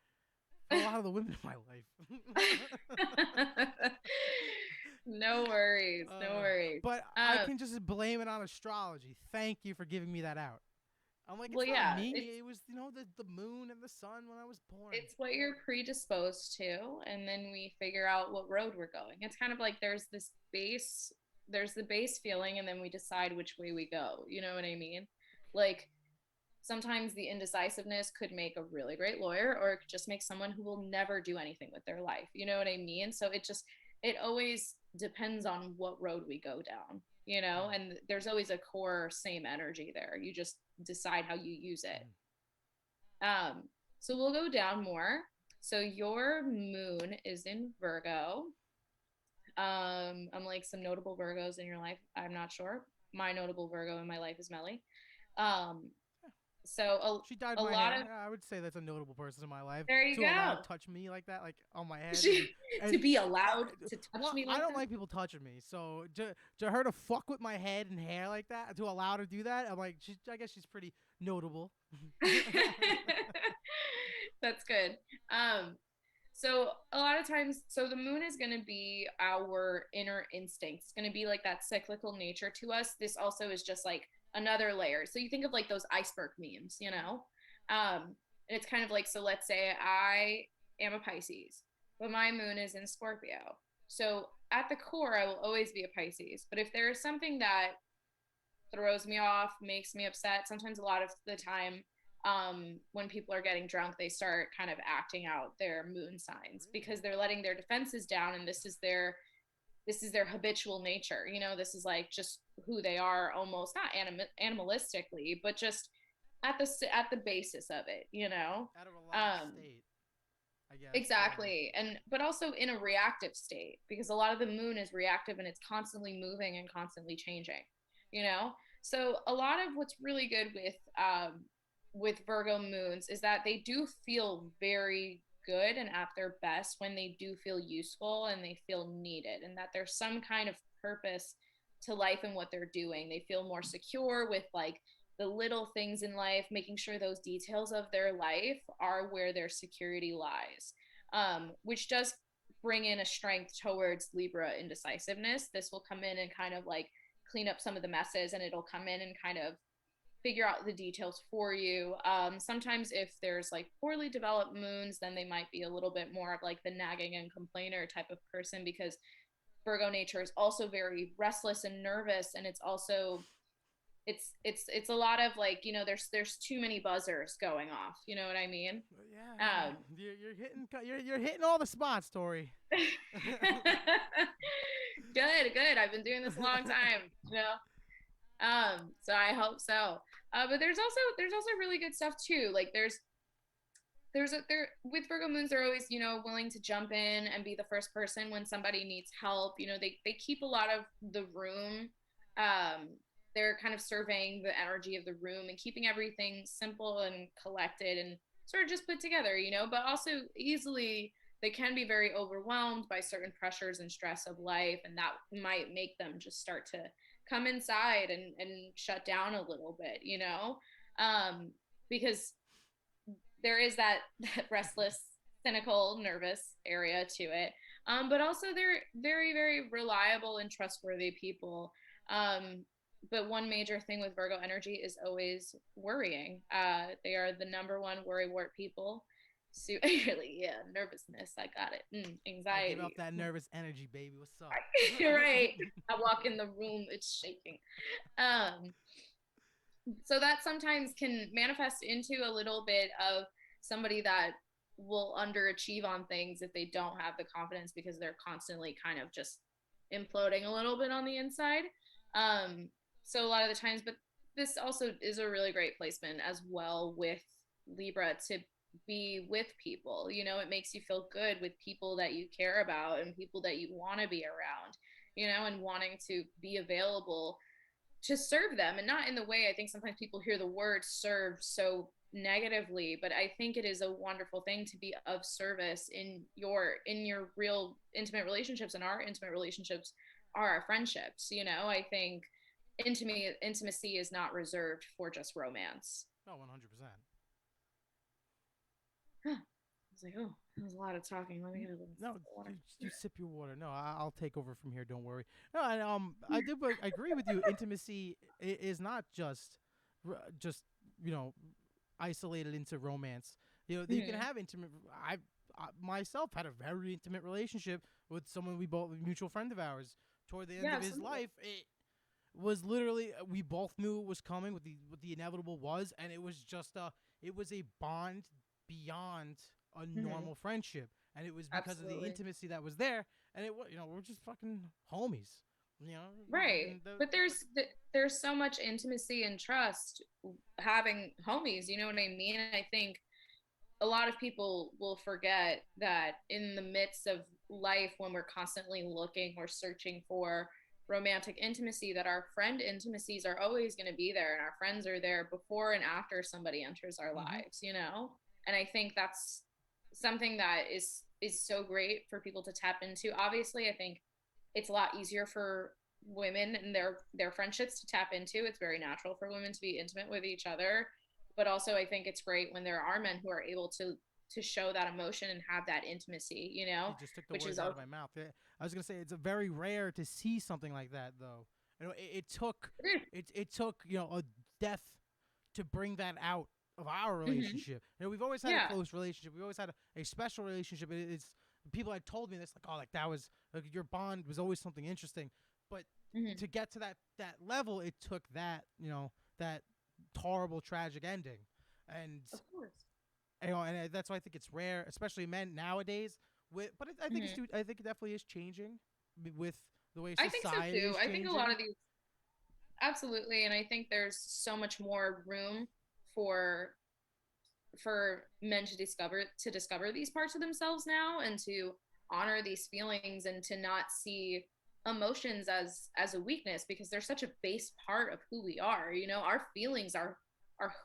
from a lot of the women in my life. No worries. No worries. But I Um, can just blame it on astrology. Thank you for giving me that out. I'm like, well, it's not yeah, me. It was, the moon and the sun when I was born. it's what you're predisposed to, and then we figure out what road we're going. It's kind of like there's the base feeling, and then we decide which way we go. You know what I mean? Like sometimes the indecisiveness could make a really great lawyer or it could just make someone who will never do anything with their life. You know what I mean? So it always depends on what road we go down, you know, Mm. and there's always a core same energy there. You just decide how you use it. Mm. Um, so we'll go down more. So your moon is in Virgo. Unlike some notable Virgos in your life, I'm not sure. My notable Virgo in my life is Melly. Um, so She dyed a my lot hair. of I would say that's a notable person in my life there you to allow go. to touch me like that, like on my head, To and be allowed to touch well, me I like don't that. like people touching me. So to her to fuck with my head and hair like that, to allow her to do that, I'm like, I guess she's pretty notable. That's good. Um, so a lot of times, so the moon is going to be our inner instinct. It's going to be like that cyclical nature to us. This also is just like another layer. So you think of like those iceberg memes, you know? And it's kind of like, so let's say I am a Pisces, but my moon is in Scorpio. So at the core, I will always be a Pisces. But if there is something that throws me off, makes me upset, sometimes a lot of the time, when people are getting drunk, they start kind of acting out their moon signs Really? because they're letting their defenses down, and this is their habitual nature. You know, this is like just who they are, almost not animalistically, but just at the basis of it. You know, Out of a lost um, state, I guess. exactly, and but also in a reactive state because a lot of the moon is reactive and it's constantly moving and constantly changing. You know, so a lot of what's really good with Virgo moons is that they do feel very good and at their best when they do feel useful and they feel needed and that there's some kind of purpose to life and what they're doing. They feel more secure with like the little things in life, making sure those details of their life are where their security lies, which does bring in a strength towards Libra indecisiveness. This will come in and kind of like clean up some of the messes and it'll come in and kind of figure out the details for you. Sometimes if there's like poorly developed moons, then they might be a little bit more of like the nagging and complainer type of person because Virgo nature is also very restless and nervous, and it's also it's a lot of like, there's too many buzzers going off, you know what I mean? Yeah, um you're hitting all the spots, Tori. good, I've been doing this a long time, so I hope so. But there's also really good stuff too. Like there with Virgo moons, they're always, willing to jump in and be the first person when somebody needs help. They keep a lot of the room. um they're kind of surveying the energy of the room and keeping everything simple and collected and sort of just put together, but also easily they can be very overwhelmed by certain pressures and stress of life, and that might make them just start to come inside and shut down a little bit, because there is that restless, cynical, nervous area to it. But also they're very, very reliable and trustworthy people. But one major thing with Virgo energy is always worrying. They are the number one worry wart people. So really, yeah, nervousness. I got it. I give off Anxiety. that nervous energy, baby. What's up? You're right. I walk in the room, it's shaking. Um, so that sometimes can manifest into a little bit of somebody that will underachieve on things if they don't have the confidence because they're constantly kind of just imploding a little bit on the inside. um so a lot of the times, but this also is a really great placement as well with Libra to be with people. It makes you feel good with people that you care about and people that you want to be around, and wanting to be available to serve them, and not in the way I think sometimes people hear the word serve so negatively, but I think it is a wonderful thing to be of service in your real intimate relationships, and our intimate relationships are our friendships. I think intimacy is not reserved for just romance. No, 100%. Huh. I was like, oh, that was a lot of talking. Let me get a little No, water. you sip your water. No, I'll take over from here. Don't worry. No, and I do, but I agree with you. Intimacy is not just you know isolated into romance. You can Mm-hmm. have intimate. I myself had a very intimate relationship with someone we both, a mutual friend of ours. Toward the end Yeah, of his absolutely. life, it was literally, we both knew it was coming. What the inevitable was, and it was a bond beyond a Mm-hmm. normal friendship, and it was because of the Absolutely. intimacy that was there, and it was, we're just fucking homies, Right. and But there's so much intimacy and trust having homies, you know what I mean? I think a lot of people will forget that in the midst of life, when we're constantly looking or searching for romantic intimacy, that our friend intimacies are always going to be there, and our friends are there before and after somebody enters our hmm lives. And I think that's something that is so great for people to tap into. Obviously, I think it's a lot easier for women and their friendships to tap into. It's very natural for women to be intimate with each other, but also I think it's great when there are men who are able to show that emotion and have that intimacy, you just took the which is words out of my mouth. I was gonna say it's a very rare to see something like that, though. It took it took a death to bring that out of our mm-hmm. relationship. We've always had a Yeah. close relationship. We always had a special relationship. It's people had told me this, like, oh, like that was like your bond was always something interesting. But Mm-hmm. to get to that level, it took that horrible tragic ending, and Of course. and that's why I think it's rare, especially men nowadays. But I think Mm-hmm. I think it definitely is changing with the way I think so society too. is I think a lot changing. of these, absolutely, and I think there's so much more room for men to discover these parts of themselves now, and to honor these feelings, and to not see emotions as a weakness, because they're such a base part of who we are. Our feelings are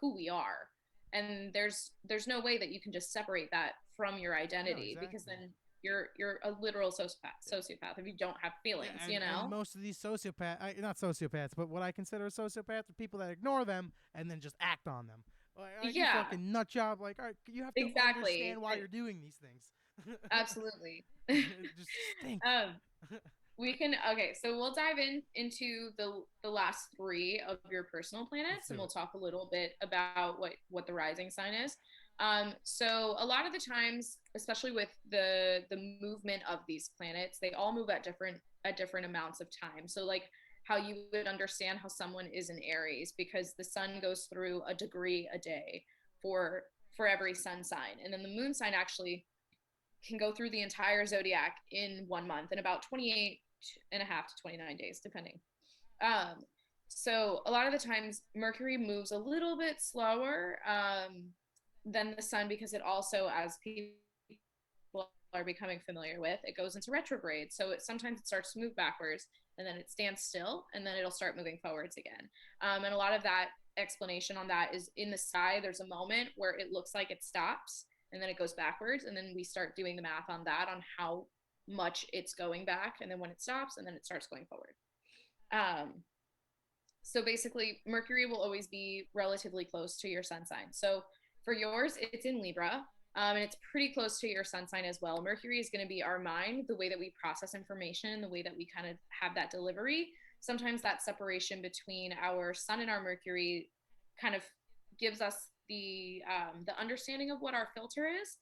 who we are, and there's no way that you can just separate that from your No, identity, because exactly. then you're a literal sociopath if you don't have Yeah, feelings, and most of these sociopaths, not sociopaths, but what I consider a sociopath are people that ignore them and then just act on them. Like you yeah, fucking nut job. Like, all right, you have to exactly. understand why you're doing these things. Absolutely. Just stink. um we can, okay, so we'll dive into the last three of your personal Let's planets, and do we'll it. talk a little bit about what the rising sign is. So a lot of the times, especially with the movement of these planets, they all move at different amounts of time. So like how you would understand how someone is in Aries, because the sun goes through a degree a day for every sun sign, and then the moon sign actually can go through the entire zodiac in 1 month, in about 28 and a half to 29 days, depending. Um, so a lot of the times Mercury moves a little bit slower than the sun, because it also, as people are becoming familiar with, it goes into retrograde. So sometimes it starts to move backwards, and then it stands still, and then it'll start moving forwards again. And a lot of that explanation on that is in the sky. There's a moment where it looks like it stops, and then it goes backwards, and then we start doing the math on that, on how much it's going back, and then when it stops, and then it starts going forward. Um, so basically, Mercury will always be relatively close to your sun sign. So for yours, it's in Libra, and it's pretty close to your sun sign as well. Mercury is going to be our mind, the way that we process information, the way that we kind of have that delivery. Sometimes that separation between our sun and our Mercury kind of gives us the understanding of what our filter is.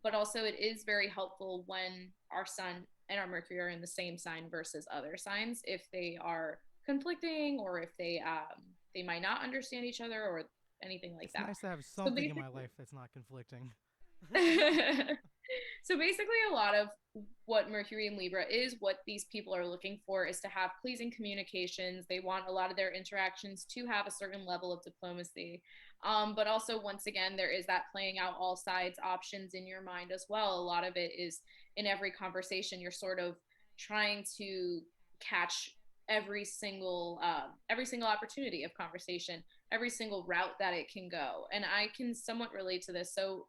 But also, it is very helpful when our sun and our Mercury are in the same sign versus other signs, if they are conflicting, or if they might not understand each other, or anything like It's that. nice to have So something in my basically, life that's not conflicting. so basically, a lot of what Mercury and Libra is, what these people are looking for, is to have pleasing communications. They want a lot of their interactions to have a certain level of diplomacy. But also, once again, there is that playing out all sides options in your mind as well. A lot of it is in every conversation, you're sort of trying to catch every single opportunity of conversation, every single route that it can go. And I can somewhat relate to this. So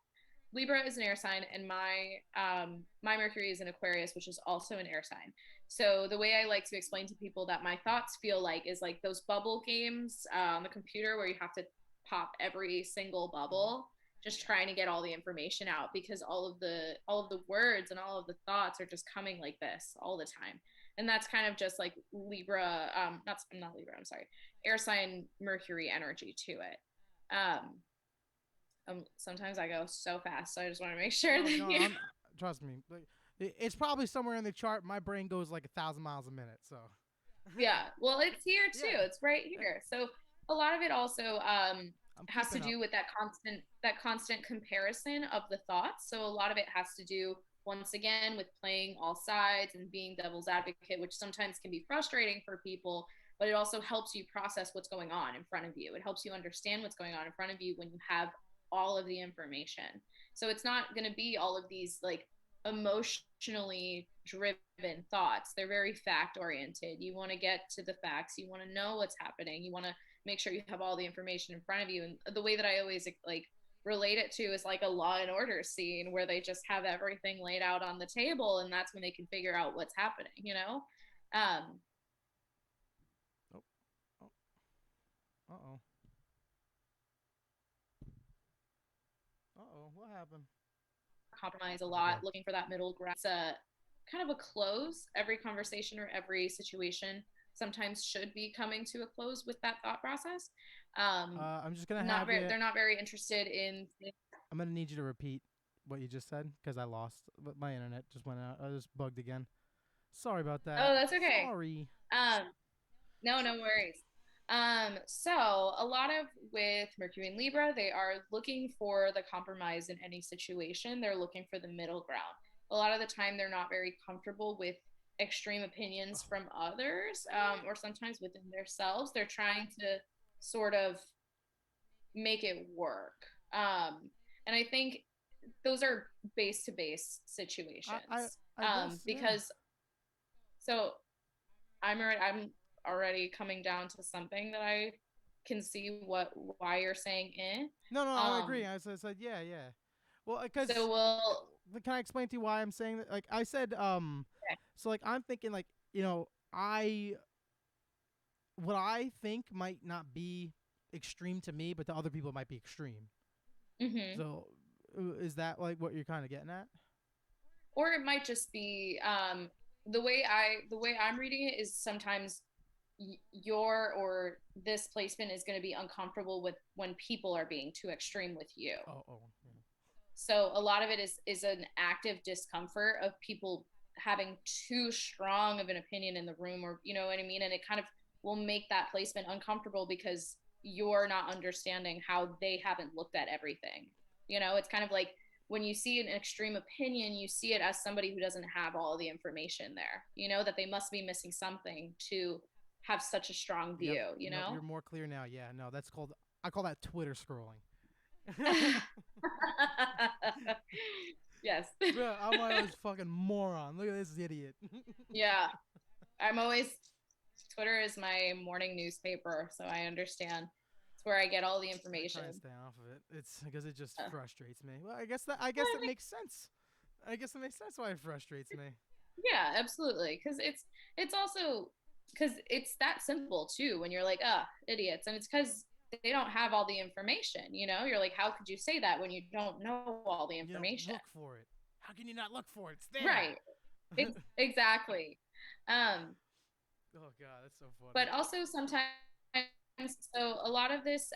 Libra is an air sign, and my Mercury is in Aquarius, which is also an air sign. So the way I like to explain to people that my thoughts feel like is like those bubble games on the computer, where you have to pop every single bubble, just trying to get all the information out, because all of the words and all of the thoughts are just coming like this all the time. And that's kind of just like Libra, not Libra, I'm sorry, air sign Mercury energy to it. Um, Sometimes I go so fast, so I just want to make sure No, that no, you. I'm trust me. Like, it's probably somewhere in the chart. My brain goes like 1,000 miles a minute. So Yeah, well, it's here too. yeah, It's right yeah, here. So a lot of it also I'm has to keeping up. do with that constant comparison of the thoughts. So a lot of it has to do, once again, with playing all sides and being devil's advocate, which sometimes can be frustrating for people. But it also helps you process what's going on in front of you. It helps you understand what's going on in front of you when you have all of the information. So it's not going to be all of these like emotionally driven thoughts. They're very fact oriented. You want to get to the facts. You want to know what's happening. You want to make sure you have all the information in front of you. And the way that I always like relate it to is like a Law and Order scene, where they just have everything laid out on the table, and that's when they can figure out what's happening, you know? Um, Oh, oh, uh-oh. Uh-oh. What happened? Compromise a Okay. lot, looking for that middle ground. It's a kind of a close. Every conversation or every situation sometimes should be coming to a close with that thought process. Um, I'm just gonna not have very, you. they're not very interested in. I'm gonna need you to repeat what you just said because I lost. But my internet just went out. I just bugged again. Sorry about that. Oh, that's okay. Sorry. Um, no, no worries. So a lot of with Mercury and Libra, they are looking for the compromise in any situation. They're looking for the middle ground. A lot of the time, they're not very comfortable with extreme opinions Oh, from others, really? or sometimes within themselves. They're trying to sort of make it work. And I think those are base to base I I situations. I guess yeah. Because so I'm already coming down to something that I can see why you're saying eh. No, no, I agree. Um, I said yeah, yeah. Well, so because we'll can I explain to you why I'm saying that? Like I said, okay. so like I'm thinking like I what I think might not be extreme to me, but to other people it might be extreme. Hmm. So is that like what you're kind of getting at? Or it might just be the way I'm reading it is sometimes your or this placement is going to be uncomfortable with when people are being too extreme with you. Oh, oh, yeah. So a lot of it is an active discomfort of people having too strong of an opinion in the room, or you know what I mean, and it kind of will make that placement uncomfortable because you're not understanding how they haven't looked at everything. You know, it's kind of like when you see an extreme opinion, you see it as somebody who doesn't have all the information there, you know, that they must be missing something to have such a strong Yep. view, you Nope. know? You're more clear now. Yeah. No, that's called. I call that Twitter scrolling. Yes. Bro, I'm one of those fucking moron. Look at this idiot. Yeah. I'm always, Twitter is my morning newspaper, so I understand. It's where I get all the I try and information. stay off of it. It's because it just Uh, frustrates me. Well, I guess that makes sense. I guess it makes sense why it frustrates me. yeah, absolutely. Because it's also because it's that simple too. When you're like, ah, idiots, and it's because they don't have all the information. You know, you're like, how could you say that when you don't know all the You don't information? look for it. How can you not look for it? It's there. Right. Exactly. Um, Oh god, that's so funny. but also sometimes, so a lot of this,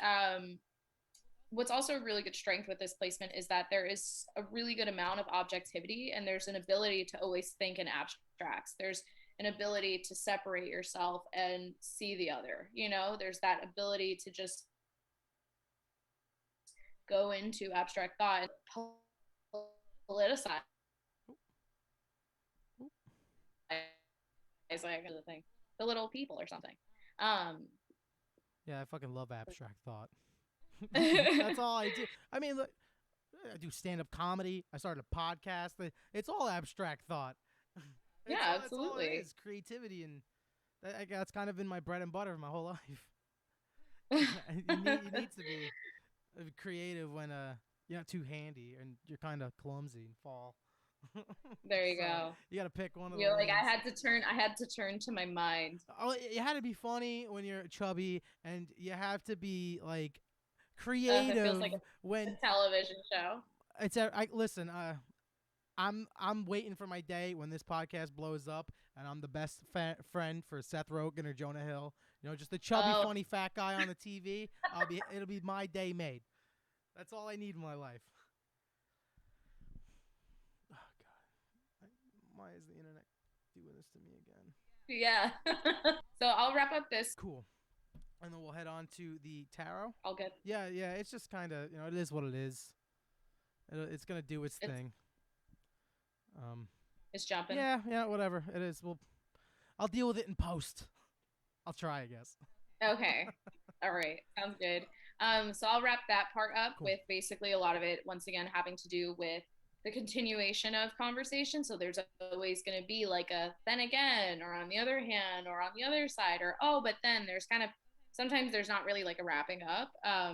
what's also a really good strength with this placement is that there is a really good amount of objectivity, and there's an ability to always think in abstracts. There's an ability to separate yourself and see the other. You know, there's that ability to just go into abstract thought and politicize like the thing, the little people or something. Um, Yeah, I fucking love abstract thought. That's all I do. I mean, look, I do stand-up comedy. I started a podcast. It's all abstract thought. yeah, That's all it absolutely. is. Creativity, and that's kind of been my bread and butter my whole life. You need to be creative when you're not too handy and you're kind of clumsy and fall. There you So go. you got to pick one of the You're like, lanes. I had to turn to my mind. Oh, you had to be funny when you're chubby, and you have to be like It feels creative like a when television show. listen. I'm waiting for my day when this podcast blows up, and I'm the best friend for Seth Rogen or Jonah Hill. You know, just the chubby, Oh, funny, fat guy on the TV. It'll be my day made. That's all I need in my life. Oh God, why is the internet doing this to me again? yeah. So I'll wrap up this. Cool. And then we'll head on to the tarot. I'll get Yeah, yeah. It's just kind of it is what it is. It's gonna do its it's thing. Um, it's jumping. yeah, yeah. Whatever it is, I'll deal with it in post. I'll try, I guess. Okay. All right. Sounds good. So I'll wrap that part up Cool. with basically a lot of it once again having to do with the continuation of conversation. So there's always going to be like a then again, or on the other hand, or on the other side, or oh, but then there's kind of sometimes there's not really like a wrapping up,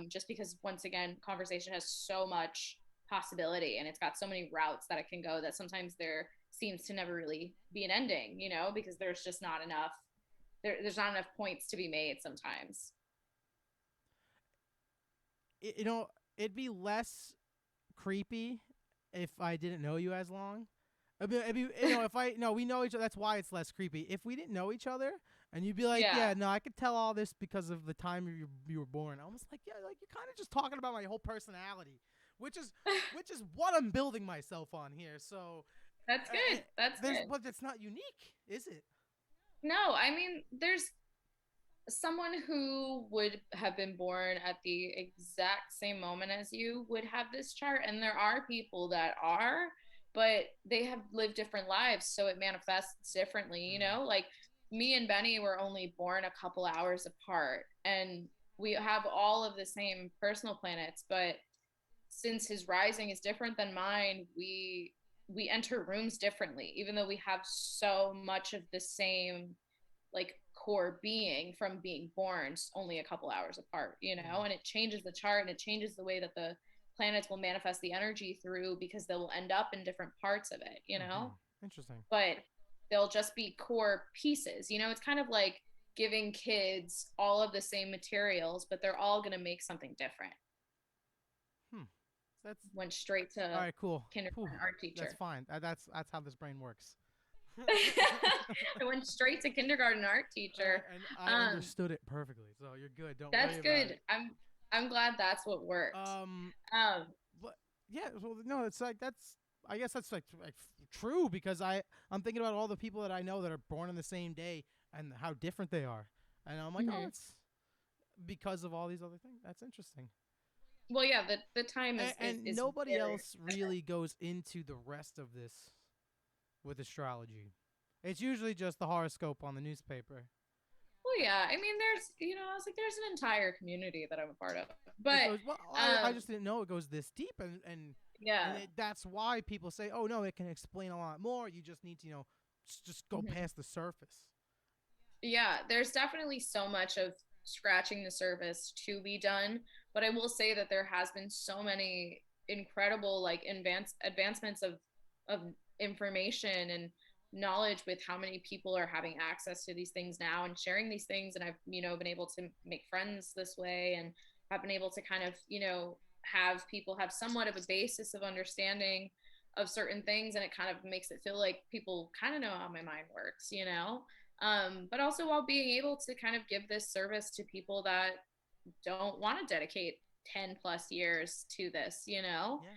just because once again, conversation has so much possibility and it's got so many routes that it can go that sometimes there seems to never really be an ending, you know, because there's just not enough there's not enough points to be made sometimes. You know, it'd be less creepy if I didn't know you as long. If I no, we know each other. That's why it's less creepy. If we didn't know each other, and you'd be like, Yeah. yeah, no, I could tell all this because of the time you were born. I was like, yeah, like you're kind of just talking about my whole personality, which is what I'm building myself on here. So That's good. That's good. but it's not unique, is it? No, I mean, there's someone who would have been born at the exact same moment as you would have this chart, and there are people that are, but they have lived different lives, so it manifests differently, you Mm. know? Like me and Benny were only born a couple hours apart, and we have all of the same personal planets, but since his rising is different than mine, we enter rooms differently, even though we have so much of the same like core being from being born only a couple hours apart, you know, Mm. and it changes the chart and it changes the way that the planets will manifest the energy through because they will end up in different parts of it, you Mm-hmm. know, Interesting. but they'll just be core pieces, you know, it's kind of like giving kids all of the same materials, but they're all going to make something different. Hmm. That's Went straight all to right. Cool. Whew. kindergarten art That's teacher. fine. That's how this brain works. I went straight to kindergarten art teacher. And I Um, understood it perfectly, so you're good. Don't that's worry about good. it. I'm glad that's what worked. Um, Um, but yeah, well, no, it's like I guess that's like true because I'm thinking about all the people that I know that are born on the same day and how different they are, and I'm like, oh, Hmm. it's because of all these other things. That's interesting. Well, yeah, the time And is nobody very else really goes into the rest of this with astrology. It's usually just the horoscope on the newspaper. well, yeah. I mean, there's I was like, there's an entire community that I'm a part of, It but goes well. I um, just didn't know it goes this deep, and yeah. that's why people say, oh no, it can explain a lot more. You just need to just go Mhm. past the surface. Yeah, there's definitely so much of scratching the surface to be done, but I will say that there has been so many incredible like advancements of information and knowledge with how many people are having access to these things now and sharing these things, and I've been able to make friends this way and have been able to kind of have people have somewhat of a basis of understanding of certain things, and it kind of makes it feel like people kind of know how my mind works. But also while being able to kind of give this service to people that don't want to dedicate 10 plus years to this. Yeah.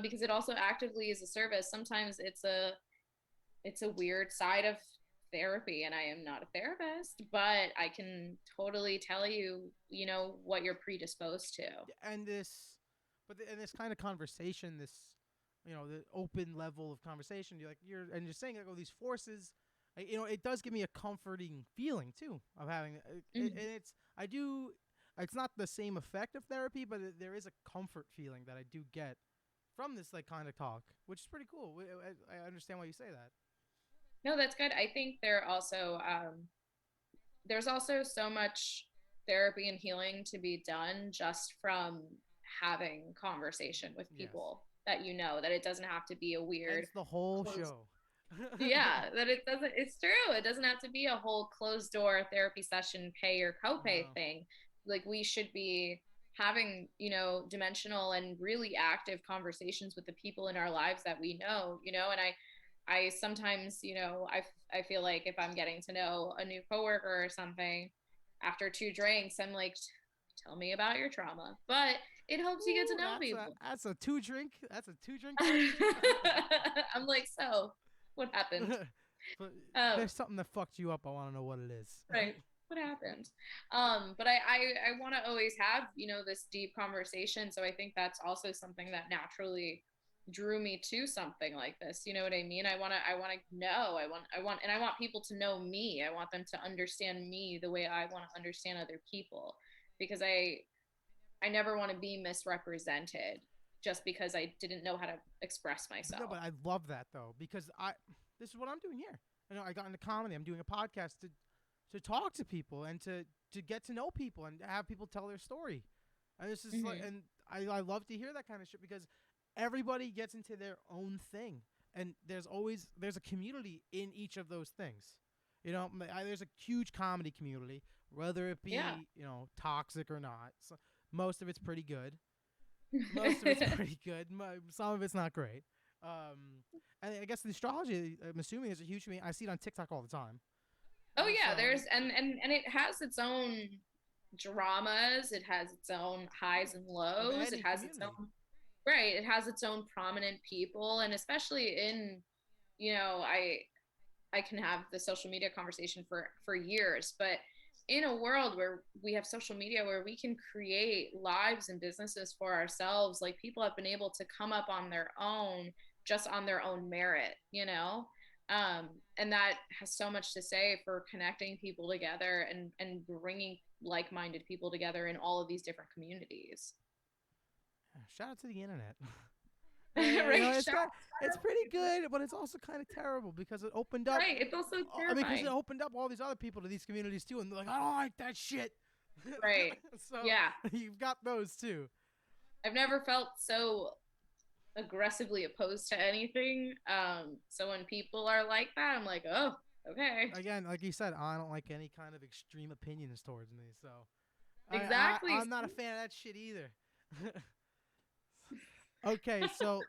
Because it also actively is a service. Sometimes it's a weird side of therapy, and I am not a therapist, but I can totally tell what you're predisposed to. And and this kind of conversation, the open level of conversation, you're saying like, oh, these forces, it does give me a comforting feeling too of having, Mm-hmm. and I do, it's not the same effect of therapy, but there is a comfort feeling that I do get from this like kind of talk, which is pretty cool. I understand why you say that. No, that's good. I think there's also so much therapy and healing to be done just from having conversation with Yes, people that that it doesn't have to be a weird hence the whole closed. show. Yeah, that it doesn't it's true, it doesn't have to be a whole closed door therapy session, pay or copay No. thing. Like, we should be having dimensional and really active conversations with the people in our lives that we know. And I sometimes, I feel like if I'm getting to know a new coworker or something after two drinks, I'm like, tell me about your trauma. But it helps you get to Ooh, know people. that's a two drink session. I'm like, so what happened? But Um, there's something that fucked you up. I want to know what it is. right. What happened? But I want to always have, this deep conversation. So I think that's also something that naturally drew me to something like this. You know what I mean? I want to know. I want people to know me. I want them to understand me the way I want to understand other people, because I never want to be misrepresented just because I didn't know how to express No, myself. but I love that though because this is what I'm doing here. I got into comedy. I'm doing a podcast to talk to people and to get to know people and have people tell their story. And this is like, Mm-hmm. and I love to hear that kind of shit because everybody gets into their own thing, and there's a community in each of those things. There's a huge comedy community, whether it Yeah. be toxic or not. So most of it's pretty good. Most of it's pretty good. Some of it's not great. And I guess the astrology, I'm assuming, is a huge thing. I see it on TikTok all the time. Oh yeah, So there's and it has its own dramas, it has its own highs and of lows, it any has its community. own right, it has its own prominent people, and especially in you know, I can have the social media conversation for years, but in a world where we have social media where we can create lives and businesses for ourselves, like, people have been able to come up on their own, just on their own merit. um, and that has so much to say for connecting people together and bringing like-minded people together in all of these different communities. Shout out to the internet. Right, It's shout got it's out pretty people. good, but it's also kind of terrible because it opened up. Right, it's also Because it terrifying. opened up all these other people to these communities too, and they're like, I don't like that shit. Right. So Yeah, you've got those too. I've never felt so aggressively opposed to anything. So when people are like that, I'm like, oh, okay. Again, like you said, I don't like any kind of extreme opinions towards me, so Exactly. I'm not a fan of that shit either. Okay, so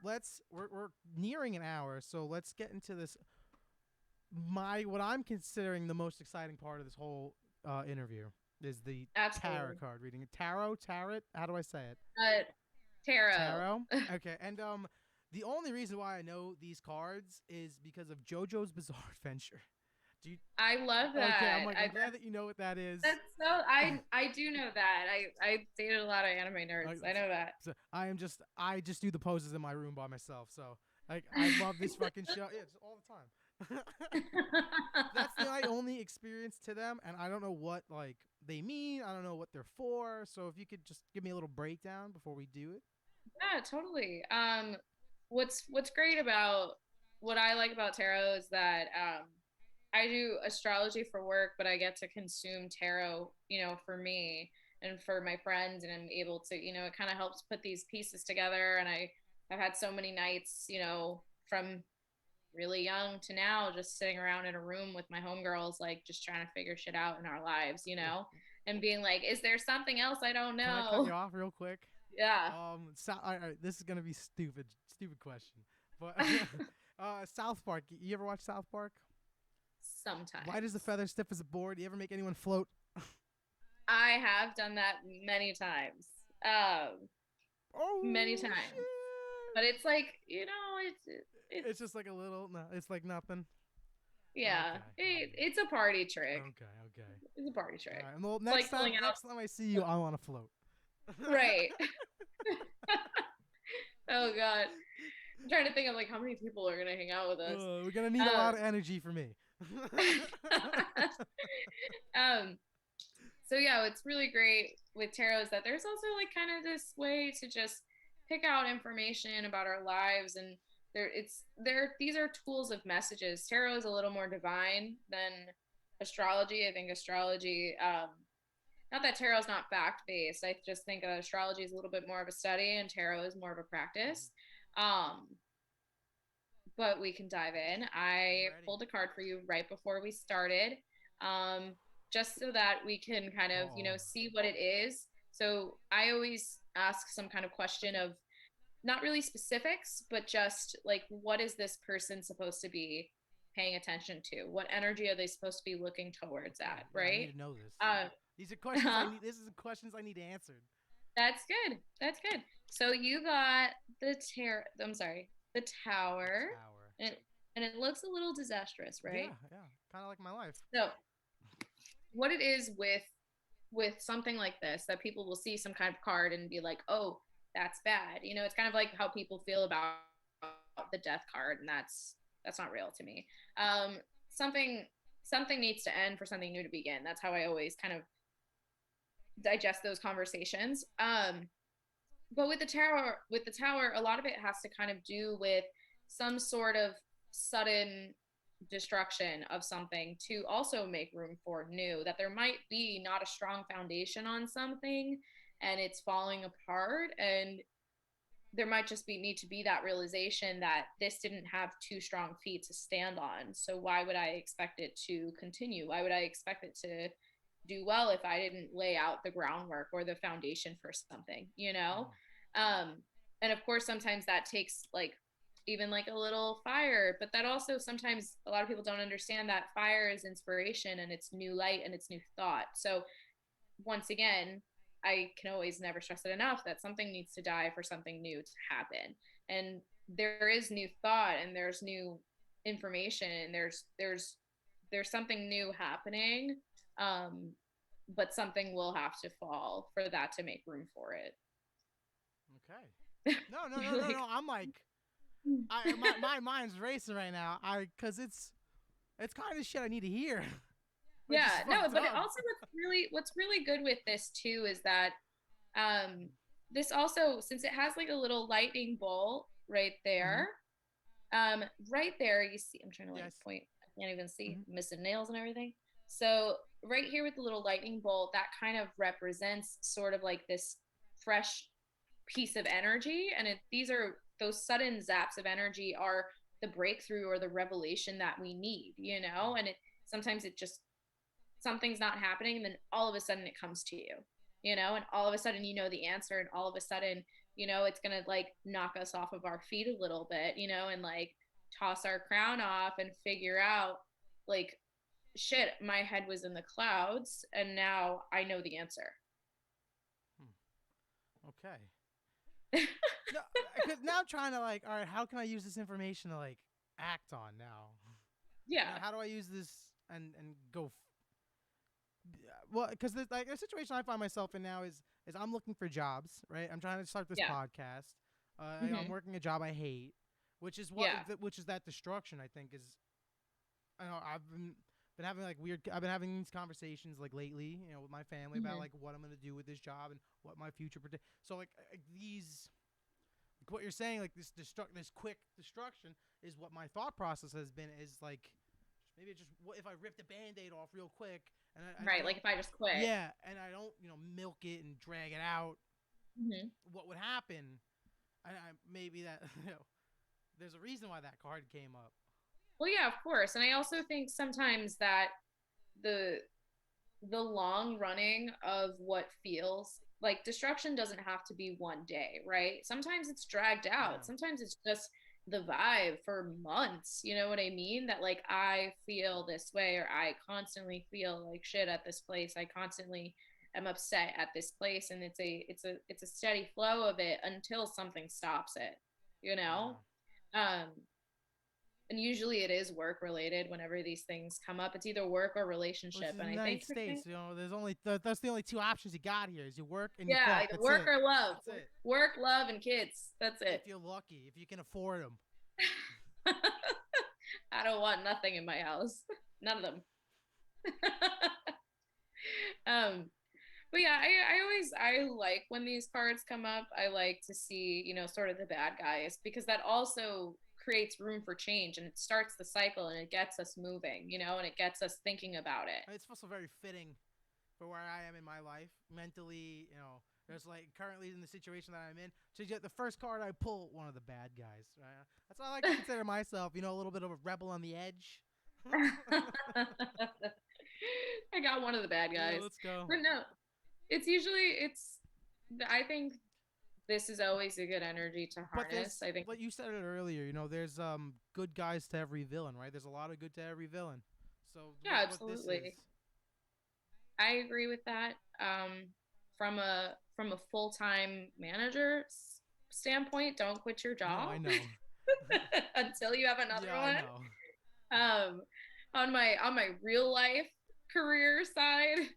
we're nearing an hour, so let's get into this. What I'm considering the most exciting part of this whole interview is the tarot Absolutely. card reading. Tarot. How do I say it? Uh, Tarot. Tarot. Okay, and The only reason why I know these cards is because of JoJo's Bizarre Adventure. Do you? I love Okay, I'm that. like, I'm glad that you know what that is. That's so I do know that. I dated a lot of anime nerds. I know that. So I just do the poses in my room by myself. So like I love this fucking show. Yeah, just all the time. That's my only experience to them, and I don't know what like they mean. I don't know what they're for. So if you could just give me a little breakdown before we do it. Yeah, totally. What's great about what I like about tarot is that I do astrology for work, but I get to consume tarot, for me and for my friends, and I'm able to, it kind of helps put these pieces together. And I've had so many nights, from really young to now, just sitting around in a room with my homegirls, like just trying to figure shit out in our lives, and being like, is there something else I don't Can I cut you know? off real quick? Yeah. All right, this is gonna be stupid question, but South Park. You ever watch South Park? Why does the Sometimes. feather stiff as a board? You ever make anyone float? I have done that many times. Many Oh times. But shit! it's like, it's It's just like a little. No, it's like nothing. yeah, Okay. it's a party trick. Okay. Okay. It's a party All trick. right. Well, It's like pulling out next time I see you, I want to float. right. Oh god. I'm trying to think of like how many people are gonna hang out with us. We're gonna need a Um lot of energy for me. um so yeah, what's really great with tarot is that there's also like kind of this way to just pick out information about our lives, and these are tools of messages. Tarot is a little more divine than astrology. I think astrology, not that tarot is not fact based. I just think astrology is a little bit more of a study and tarot is more of a practice. Um, but we can dive in. I'm I ready. pulled a card for you right before we started, um, just so that we can kind of, Oh. see what it is. So I always ask some kind of question of not really specifics, but just like, what is this person supposed to be paying attention to? What energy are they supposed to be looking towards Okay. at, Yeah, I right? need to know this. Uh, These are questions I need. This is questions I need answered. that's good. That's good. So you got I'm sorry, the The tower, tower. and it looks a little disastrous, right? Yeah. Yeah. Kind of like my life. So what it is with something like this, that people will see some kind of card and be like, oh, that's bad. It's kind of like how people feel about the death card, and that's not real to me. Um, something something needs to end for something new to begin. That's how I always kind of digest those conversations. But with the tower, a lot of it has to kind of do with some sort of sudden destruction of something to also make room for new, that there might be not a strong foundation on something and it's falling apart, and there might just need to be that realization that this didn't have two strong feet to stand on. So why would I expect it to continue? Why would I expect it to do well if I didn't lay out the groundwork or the foundation for something, Mm. um and of course sometimes that takes like even like a little fire, but that also sometimes a lot of people don't understand that fire is inspiration and it's new light and it's new thought. So once again, I can always never stress it enough that something needs to die for something new to happen. And there is new thought and there's new information and there's something new happening. Um, but something will have to fall for that to make room for it. Okay. No, no, no, You're no, like, no. I'm like, my mind's racing right now. Cause it's kind of shit I need to hear, which is yeah, no, fucked but up. also what's really good with this too is that um this also, since it has like a little lightning bolt right Mm-hmm. there, right there you see, I'm trying to like Yes. point, I can't even see, Mm-hmm. missing nails and everything. So right here with the little lightning bolt, that kind of represents sort of like this fresh piece of energy, and these are those sudden zaps of energy are the breakthrough or the revelation that we need, and sometimes it just, something's not happening and then all of a sudden it comes to you, and all of a sudden the answer, and all of a sudden it's gonna like knock us off of our feet a little bit, and like toss our crown off and figure out like, shit, my head was in the clouds and now I know the answer. Hmm. Okay. No, because now I'm trying to like, all right, how can I use this information to like act on now? Yeah. How do I use this and go? Well, because like the situation I find myself in now is I'm looking for jobs, right? I'm trying to start this Yeah. podcast. I'm Mhm. working a job I hate, which is Yeah. which is that destruction. I think is I know I've been having like weird. I've been having these conversations like lately, with my family about Mhm. like what I'm gonna do with this job and what my future. So like these like what you're saying, like this quick destruction is what my thought process has been. Is like maybe just what if I rip the band-aid off real quick and I Right. Like don't, if I just quit. yeah, and I don't milk it and drag it out. Mhm. What would happen? I maybe that there's a reason why that card came up. Well, yeah, of course. And I also think sometimes that the the long running of what feels like destruction doesn't have to be one day, right? Sometimes it's dragged Yeah. out. Sometimes it's just the vibe for months. You know what I mean? That like I feel this way or I constantly feel like shit at this place. I constantly am upset at this place and it's a steady flow of it until something stops it, you know? Yeah. Um and usually it is work related whenever these things come up. It's either work or Well, this relationship. is And the I think United States. There's only that's the only two options you got here: is you work and you yeah, fuck. either That's work it. or love. That's it. Work, love, and kids. That's it. If you're lucky, if you can afford them. I don't want nothing in my house. None of them. um, but yeah, I like when these cards come up. I like to see, sort of the bad guys because that also creates room for change and it starts the cycle and it gets us moving, and it gets us thinking about it. It's also very fitting for where I am in my life mentally. There's like currently in the situation that I'm in. So the first card I pull, one of the bad guys. Right? That's why I like to consider myself, a little bit of a rebel on the edge. I got one of the bad Yeah, guys. let's go. But no, it's I think this is always a good energy to But harness. I think but you said it earlier. There's good guys to every villain, right? There's a lot of good to every villain. So yeah, what this is? absolutely. I agree with that. From a full-time manager standpoint, don't quit your No, job I know. until you have another Yeah, I one. know. Um, on my real life career side,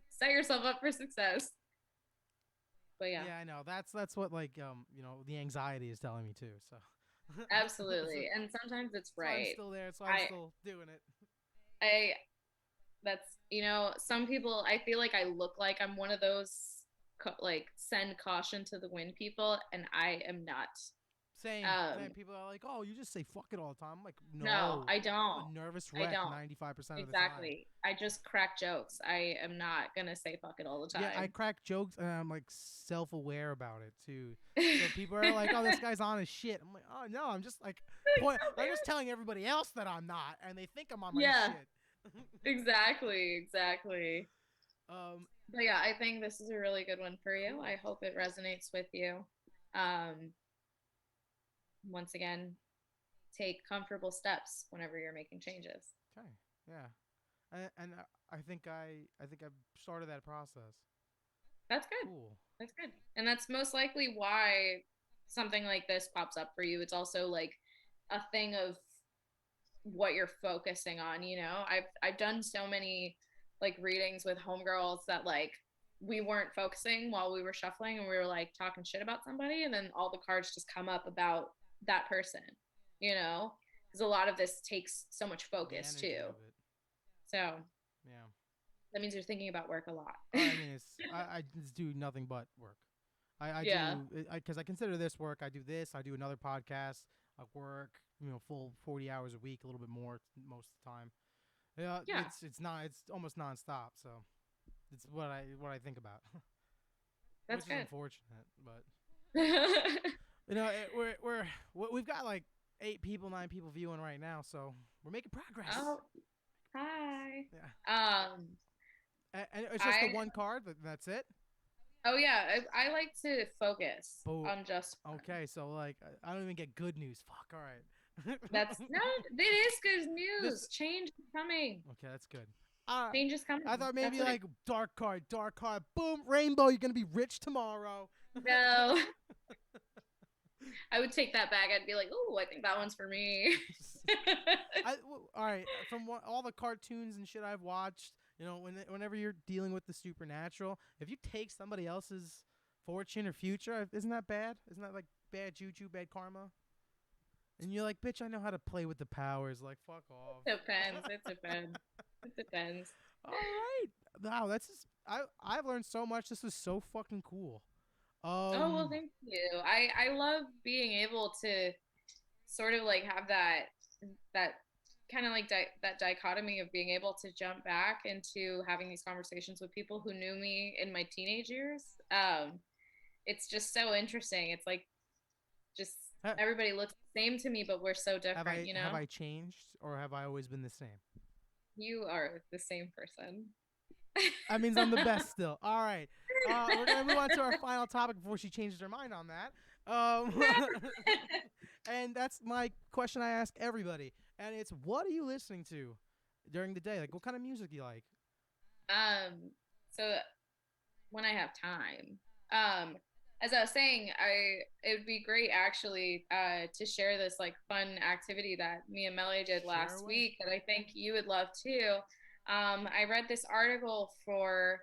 set yourself up for success. But yeah, Yeah, I know. That's what like the anxiety is telling me too. So, so absolutely. And sometimes it's that's why I'm right. still there. That's why I'm I still doing it. I that's some people I feel like I look like I'm one of those like send caution to the wind people and I am not. Same. And then Um people are like, "Oh, you just say fuck it all the time." I'm like, no, "No, I I'm a don't. nervous I wreck don't. 95% of the time." Exactly. I just crack jokes. I am not going to say fuck it all the Yeah, I time. crack jokes and I'm like self-aware about it too. So people are like, "Oh, this guy's on his shit." I'm like, "Oh no, I'm just like I'm just telling everybody else that I'm not, and they think I'm on my Yeah, shit." exactly, exactly. um, But yeah, I think this is a really good one for you. I cool. hope it resonates with you. Um, Once again, take comfortable steps whenever you're making changes. Okay. Yeah. And I think I've started that process. That's good. Cool. That's good. And that's most likely why something like this pops up for you. It's also like a thing of what you're focusing on, I've done so many like readings with homegirls that like we weren't focusing while we were shuffling and we were like talking shit about somebody and then all the cards just come up about that person, because a lot of this takes so much The focus energy too. of it. So Yeah. that means you're thinking about work a lot. I mean, I just do nothing but work. I Yeah. do because I consider this work. I do this. I do another podcast. I work, full 40 hours a week, a little bit more most of the time. Yeah, Yeah, it's almost nonstop. So it's what I think about, that's which is good. unfortunate. But we've got like 8 people, 9 people viewing right now, so we're making progress. Oh, hi. Yeah, um and it's just the I one card. That's it. Oh yeah, I like to focus But on just one. okay, so like I don't even get good news. Fuck. All right. That's no, it is good This news. Change is coming. okay. That's good. Uh, Change is coming. I thought That's maybe what it. like dark card, boom, rainbow. You're gonna be rich tomorrow. No, I would take that back. I'd be like, oh, I think that one's for me. All right, from all the cartoons and shit I've watched, whenever you're dealing with the supernatural, if you take somebody else's fortune or future, isn't that bad? Isn't that like bad juju, bad karma? And you're like, bitch, I know how to play with the powers. Like, fuck off. Depends. It depends. It depends. All right. Wow, that's just I've learned so much. This is so fucking cool. Oh, well, Um, thank you. I love being able to sort of like have that kind of like that dichotomy of being able to jump back into having these conversations with people who knew me in my teenage years. It's just so interesting. It's like just ha- everybody looks the same to me, but we're so have different, I you have know? I changed or have I always been the same? You are the same person. That means I'm the best still. All right. We're gonna move on to our final topic before she changes her mind on that. And that's my question I ask everybody, and it's, what are you listening to during the day? Like, what kind of music do you like? so when I have time, um, as I was saying, I it would be great actually to share this like fun activity that me and Melly did Share last away. week that I think you would love too. I read this article for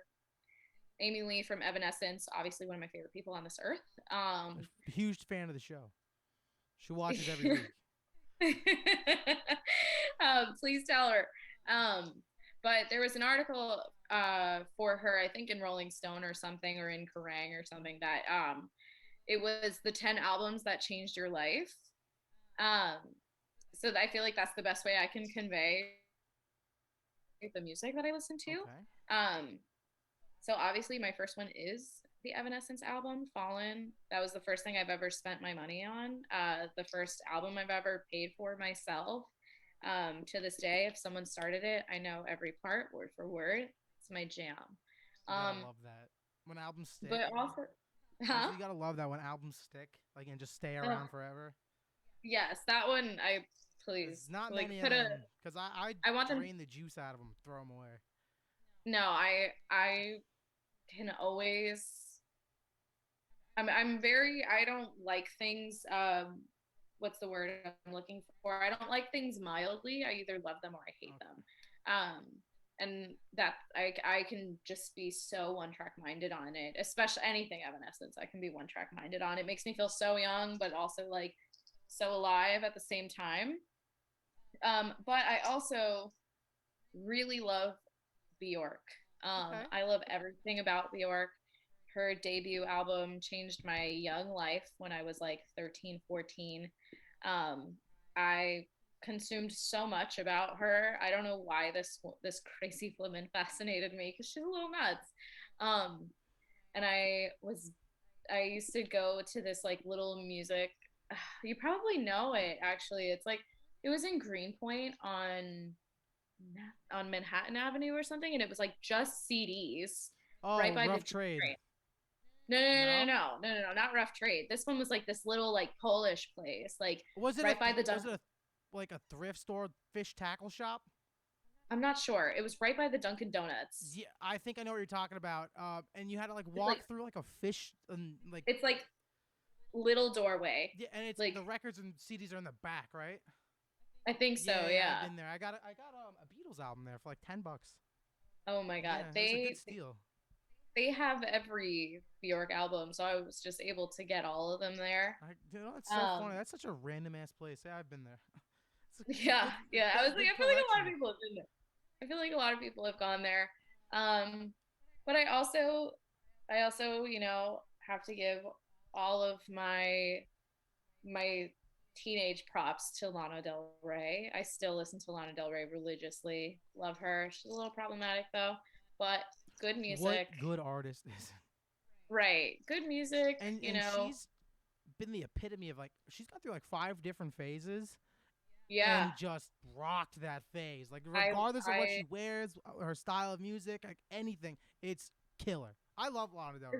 Amy Lee from Evanescence, obviously one of my favorite people on this earth. A huge fan of the show. She watches every week. Please tell her. Um, but there was an article for her, I think in Rolling Stone or something, or in Kerrang or something, that it was the 10 albums that changed your life. Um, so I feel like that's the best way I can convey the music that I listen Okay. to. So obviously my first one is the Evanescence album, Fallen. That was the first thing I've ever spent my money on. The first album I've ever paid for myself. To this day, if someone started it, I know every part word for word. It's my jam. You gotta Um, love that when albums stick. but also, I huh? said you gotta love that when albums stick, like, and just stay Oh, around forever. yes, that one. I There's please not like many of put a. them because I I want them. drain the juice out of them, throw them away. No, I can always. I'm very. I don't like things. What's the word I'm looking for? I don't like things mildly. I either love them or I hate Okay. them. And that I can just be so one track minded on it, especially anything Evanescence. I can be one track minded on. It makes me feel so young, but also like so alive at the same time. But I also really love Bjork. Okay. I love everything about Bjork. Her debut album changed my young life when I was like 13, 14. I consumed so much about her. I don't know why this crazy woman fascinated me because she's a little nuts. Um, and I used to go to this like little music. You probably know it actually. It's like it was in Greenpoint on Manhattan Avenue or something, and it was like just CDs right Oh, by the Rough Trade. train. No, no, no, no, No. no, no, no, no, not Rough Trade. This one was like this little like Polish place, like Was it right by the was Dunkin'. it like a thrift store, fish tackle shop? I'm not sure. It was right by the Dunkin' Donuts. Yeah, I think I know what you're talking about. And you had to like It's like walk through like a fish and like, it's like little doorway. yeah, and it's Like the records and CDs are in the back, right? I think so, Yeah, yeah, I've yeah. been there. I got a Beatles album there for like $10. Oh my God. Yeah, that's a good steal. They have every Bjork album, so I was just able to get all of them there. It's so funny. Um, That's such a random ass place. Yeah, I've been there. It's a yeah, good, yeah. I was like, good I feel like a lot of collection. people have been there. I feel like a lot of people have gone there. Um, but I also, have to give all of my teenage props to Lana Del Rey. I still listen to Lana Del Rey religiously. Love her. She's a little problematic though, but good What music. good artist is? Right. Good music, And she's been the epitome of, like, she's gone through like five different phases Yeah. and just rocked that phase. Like, I regardless of what I she wears, her style of music, like anything, it's killer. I love Lana Del Rey.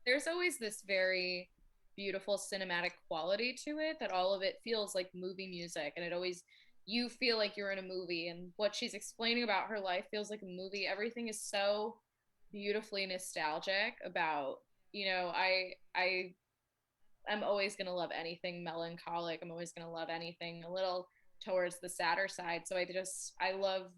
there's always this very beautiful cinematic quality to it that all of it feels like movie music, and it always you feel like you're in a movie, and what she's explaining about her life feels like a movie. Everything is so beautifully nostalgic about, I I'm always gonna love anything melancholic. I'm always gonna love anything a little towards the sadder side. So I love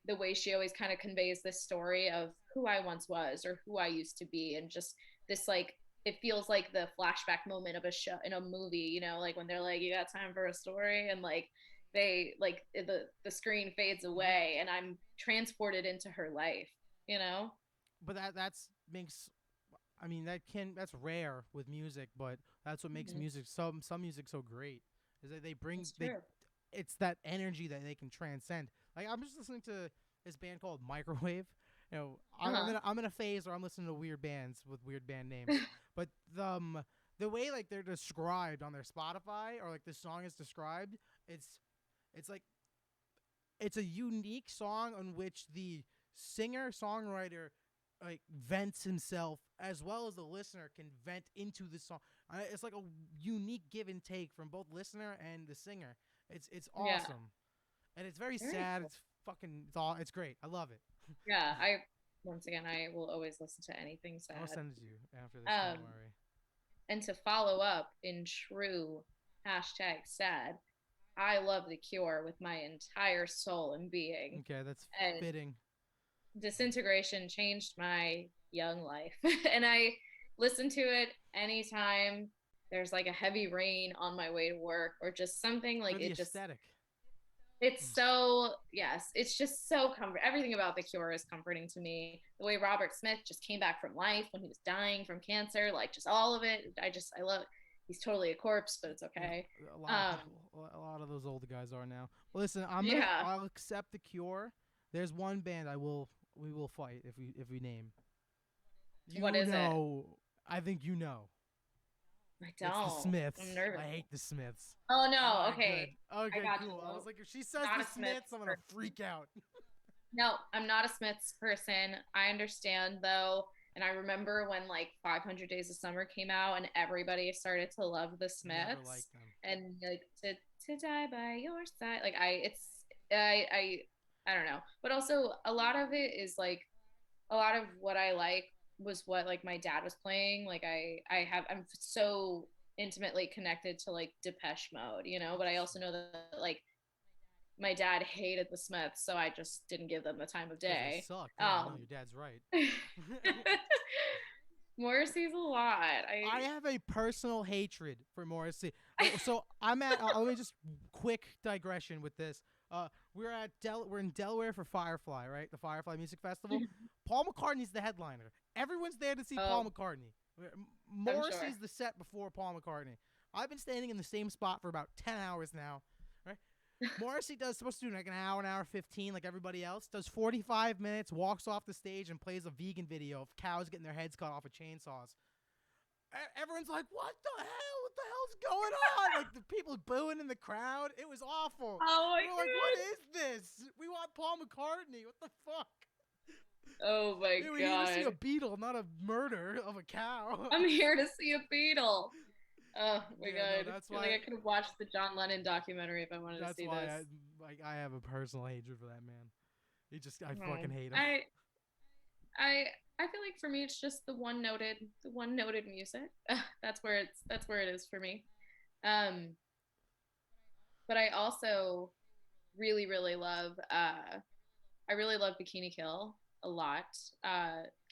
the way she always kind of conveys this story of who I once was or who I used to be, and just this like it feels like the flashback moment of a show in a movie, you know, like when they're like, "You got time for a story," and like they like the screen fades Hmm. away, and I'm transported into her life, you know. But that's makes. I mean, that's rare with music, but that's what makes Mm-hmm. music some music so great. Is that It's true. it's that energy that they can transcend. Like I'm just listening to this band called Microwave. You know, Uh I'm in a phase where I'm listening to weird bands with weird band names, but the way like they're described on their Spotify or like the song is described, it's it's like it's a unique song on which the singer songwriter like vents himself as well as the listener can vent into the song. It's like a unique give and take from both listener and the singer. It's yeah. awesome and it's very Very sad. cool. It's great. I love it. Yeah, I once again I will always listen to anything I'll sad. send it to you after this. Don't Um, worry. and to follow up in true hashtag sad, I love The Cure with my entire soul and being. Okay, that's And fitting. Disintegration changed my young life. And I listen to it anytime there's like a heavy rain on my way to work or just something like For the aesthetic. it's so yes, it's just so comfort. Everything about The Cure is comforting to me. The way Robert Smith just came back from life when he was dying from cancer, like just all of it. I love it. He's totally a corpse, but it's Yeah, okay. a lot of Um, people, a lot of those older guys are now. Well, listen, yeah. I'll accept the Cure. There's one band we will fight if we name. What You is it? know, I think you know. I It's the don't. I'm Smiths. nervous. I hate the Smiths. Oh All no. right, good. Okay, I Okay, got cool. I you. was like, if she says Not the a Smiths, Smiths I'm gonna person. freak out. No, I'm not a Smiths person. I understand though, and I remember when like 500 Days of Summer came out and everybody started to love the Never Smiths liked them. and like to die by your side. Like I don't know. But also a lot of it is like a lot of what I like was what like my dad was playing. Like I'm so intimately connected to like Depeche Mode, you know, but I also know that like my dad hated the Smiths, so I just didn't give them the time of Because they day. suck. Yeah, I know Um, your dad's right. Morrissey's a lot. I I have a personal hatred for Morrissey. So I'm at. Let me just quick digression with this. We're in Delaware for Firefly, right? The Firefly Music Festival. Paul McCartney's the headliner. Everyone's there to see Paul oh, McCartney. I'm sure. Morrissey's the set before Paul McCartney. I've been standing in the same spot for about 10 hours now. Right? Morrissey does supposed to do like an hour 15, like everybody else. Does 45 minutes, walks off the stage, and plays a vegan video of cows getting their heads cut off with chainsaws. Everyone's like, "What the hell? What the hell's going on?" Like the people booing in the crowd. It was awful. Oh my We were like, "What god. is this? We want Paul McCartney. What the fuck?" Oh my We're here to see a god. beetle, not a murder of a cow. I'm here to see a beetle. Oh my Yeah, no, god. I feel like I could have watched the John Lennon documentary if I wanted to that's see why this. I have a personal hatred for that man. I Hmm. fucking hate him. I I feel like for me it's just the one noted music. That's where it is for me. Um, but I also really love I really love Bikini Kill a lot.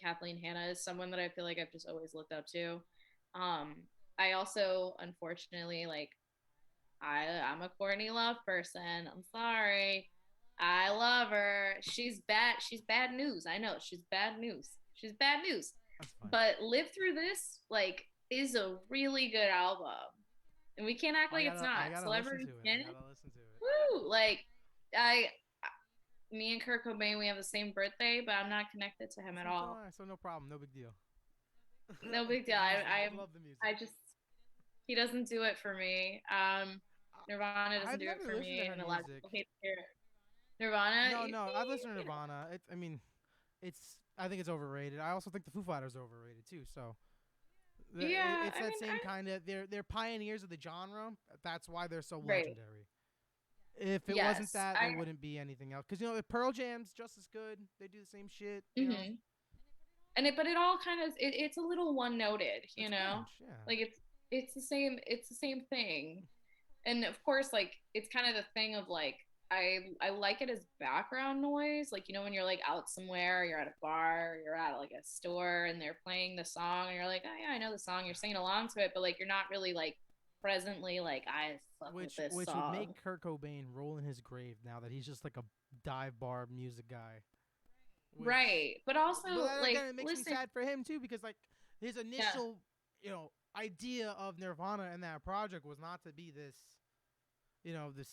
Kathleen Hanna is someone that I feel like I've just always looked up to. Um, I also unfortunately like I'm a Courtney Love person. I'm sorry. I love her. She's bad news. I know she's bad news. She's bad news. That's fine. But Live Through This like is a really good album. And we can't act like it's I not. gotta listen Celebrity to it. I Skin. gotta listen to it. Woo! Like I me and Kurt Cobain, we have the same birthday, but I'm not connected to him at all. So no problem. No big deal. No big deal. Love the music. I just he doesn't do it for me. Nirvana doesn't I've do it never for listened to me, her and a lot of music. people hate to hear it. Nirvana, No, I've listened to you know. Nirvana. I mean, I think it's overrated. I also think the Foo Fighters are overrated too. So Yeah, it's I that mean, same kind of they're pioneers of the genre. That's why they're so right. legendary. If it wasn't Yes, that, there wouldn't be anything else. Because the Pearl Jam's just as good. They do the same shit. hmm but it all kind of it's a little one noted, you It's know, grunge. Yeah. like it's it's the same thing. And of course, like it's kind of the thing of like I like it as background noise. Like, you know, when you're like out somewhere, you're at a bar, you're at like a store and they're playing the song and you're like, oh yeah, I know the song, you're singing along to it, but like you're not really like presently like I fuck with this Which would song. make Kurt Cobain roll in his grave now that he's just like a dive bar music guy. Which, Right. But also but then like again, it makes me listen, sad for him too because like his yeah. initial, idea of Nirvana and that project was not to be this, this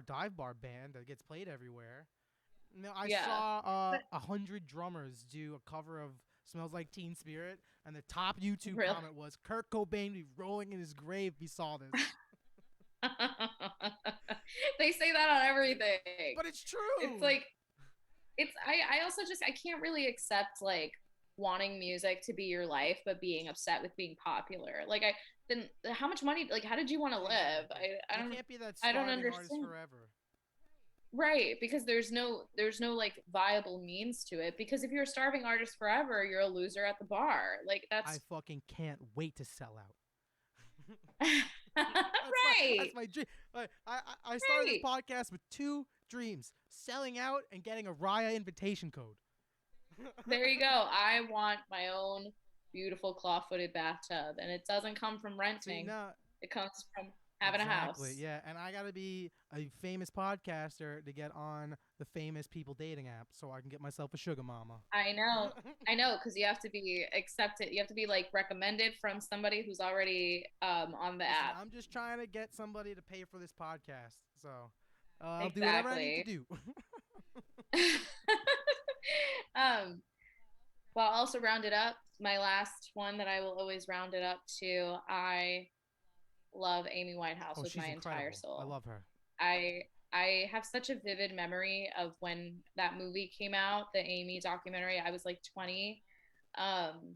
dive bar band that gets played everywhere. No, I Yeah. saw But 100 drummers do a cover of "Smells Like Teen Spirit," and the top YouTube really comment was Kurt Cobain be rolling in his grave if he saw this. they say that on everything. But it's It's true. like I also just I can't really accept like wanting music to be your life but being upset with being popular. Like I then how much money like how did you want to live? Exactly. I You don't can't be that I don't starving artist understand. forever. Right, because there's no like viable means to it because if you're a starving artist forever, you're a loser at the bar. Like I that's fucking can't wait to sell out. That's right. my dream. I started this Right. podcast with two dreams: selling out and getting a Raya invitation code. There you go. I want my own beautiful claw-footed bathtub, and it doesn't come from See, renting. no, It comes from having a exactly. house. Yeah, and I gotta be a famous podcaster to get on the famous people dating app, so I can get myself a sugar mama. I know. I know, because you have to be accepted. You have to be like recommended from somebody who's already on the Listen, app. I'm just trying to get somebody to pay for this podcast, so I'll do whatever I need to Exactly. do. um, well, I'll also round it up. My last one that I will always round it up to. I love Amy Winehouse Oh, with she's my entire incredible. I soul. love her. I I have such a vivid memory of when that movie came out, the Amy documentary. I was like 20. Um,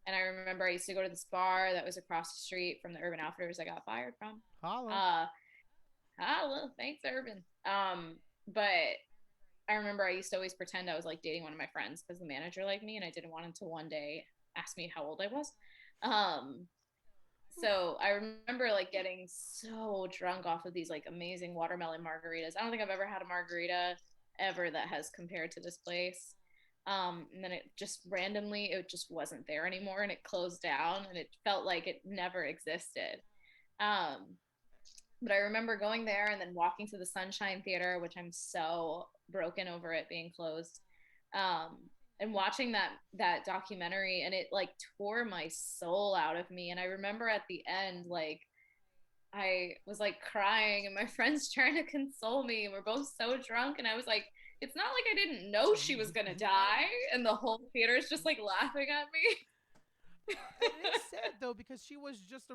and I remember I used to go to this bar that was across the street from the Urban Outfitters I got fired from. Holla. Uh, well, thanks, Urban. But I remember I used to always pretend I was like dating one of my friends because the manager liked me and I didn't want him to one day ask me how old I was. Um, so I remember like getting so drunk off of these like amazing watermelon margaritas. I don't think I've ever had a margarita ever that has compared to this place. And then it just randomly it just wasn't there anymore and it closed down and it felt like it never existed. Um, but I remember going there and then walking to the Sunshine Theater, which I'm so broken over it being closed. Um, and watching that documentary and it like tore my soul out of me. And I remember at the end, like I was like crying and my friends trying to console me. And we're both so drunk. And I was like, it's not like I didn't know she was gonna Right? die. And the whole theater is just like laughing at me. And it's sad though because she was just a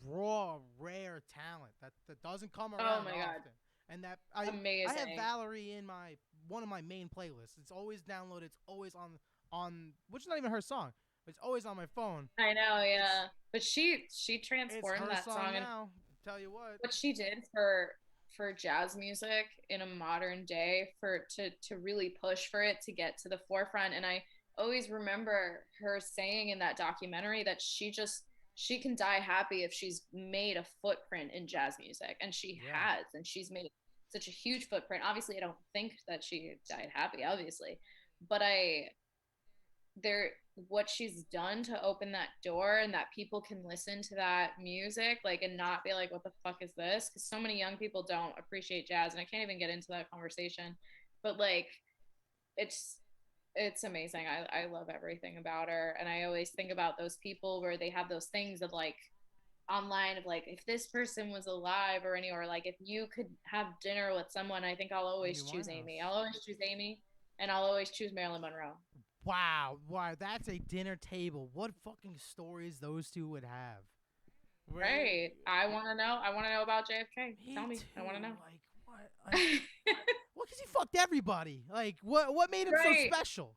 raw, rare talent that doesn't come Oh around my god. often. And that I have Amazing. Valerie in my one of my main playlists. It's always downloaded. It's always on which is not even her song. But it's always on my phone. I know, It's yeah. But she it's transformed her that song song and now. Tell you what. what she did for jazz music in a modern day for to really push for it to get to the forefront. And I always remember her saying in that documentary that she can die happy if she's made a footprint in jazz music, and she Yeah. has, and she's made such a huge footprint. Obviously I don't think that she died happy, obviously, but I there what she's done to open that door and that people can listen to that music like and not be like what the fuck is this, because so many young people don't appreciate jazz and I can't even get into that conversation, but like it's it's amazing. I love everything about her and I always think about those people where they have those things of like online of like if this person was alive or any or like if you could have dinner with someone, I think I'll Amy always choose Amy. Winehouse. I'll always choose Amy and I'll always choose Marilyn Monroe. Wow, wow, that's a dinner table. What fucking stories those two would have. Where Right. I want to know. I want to know about JFK. me Tell me. I want to too. know. Like what? Like well, cause he fucked everybody. Like what made him so Right. special?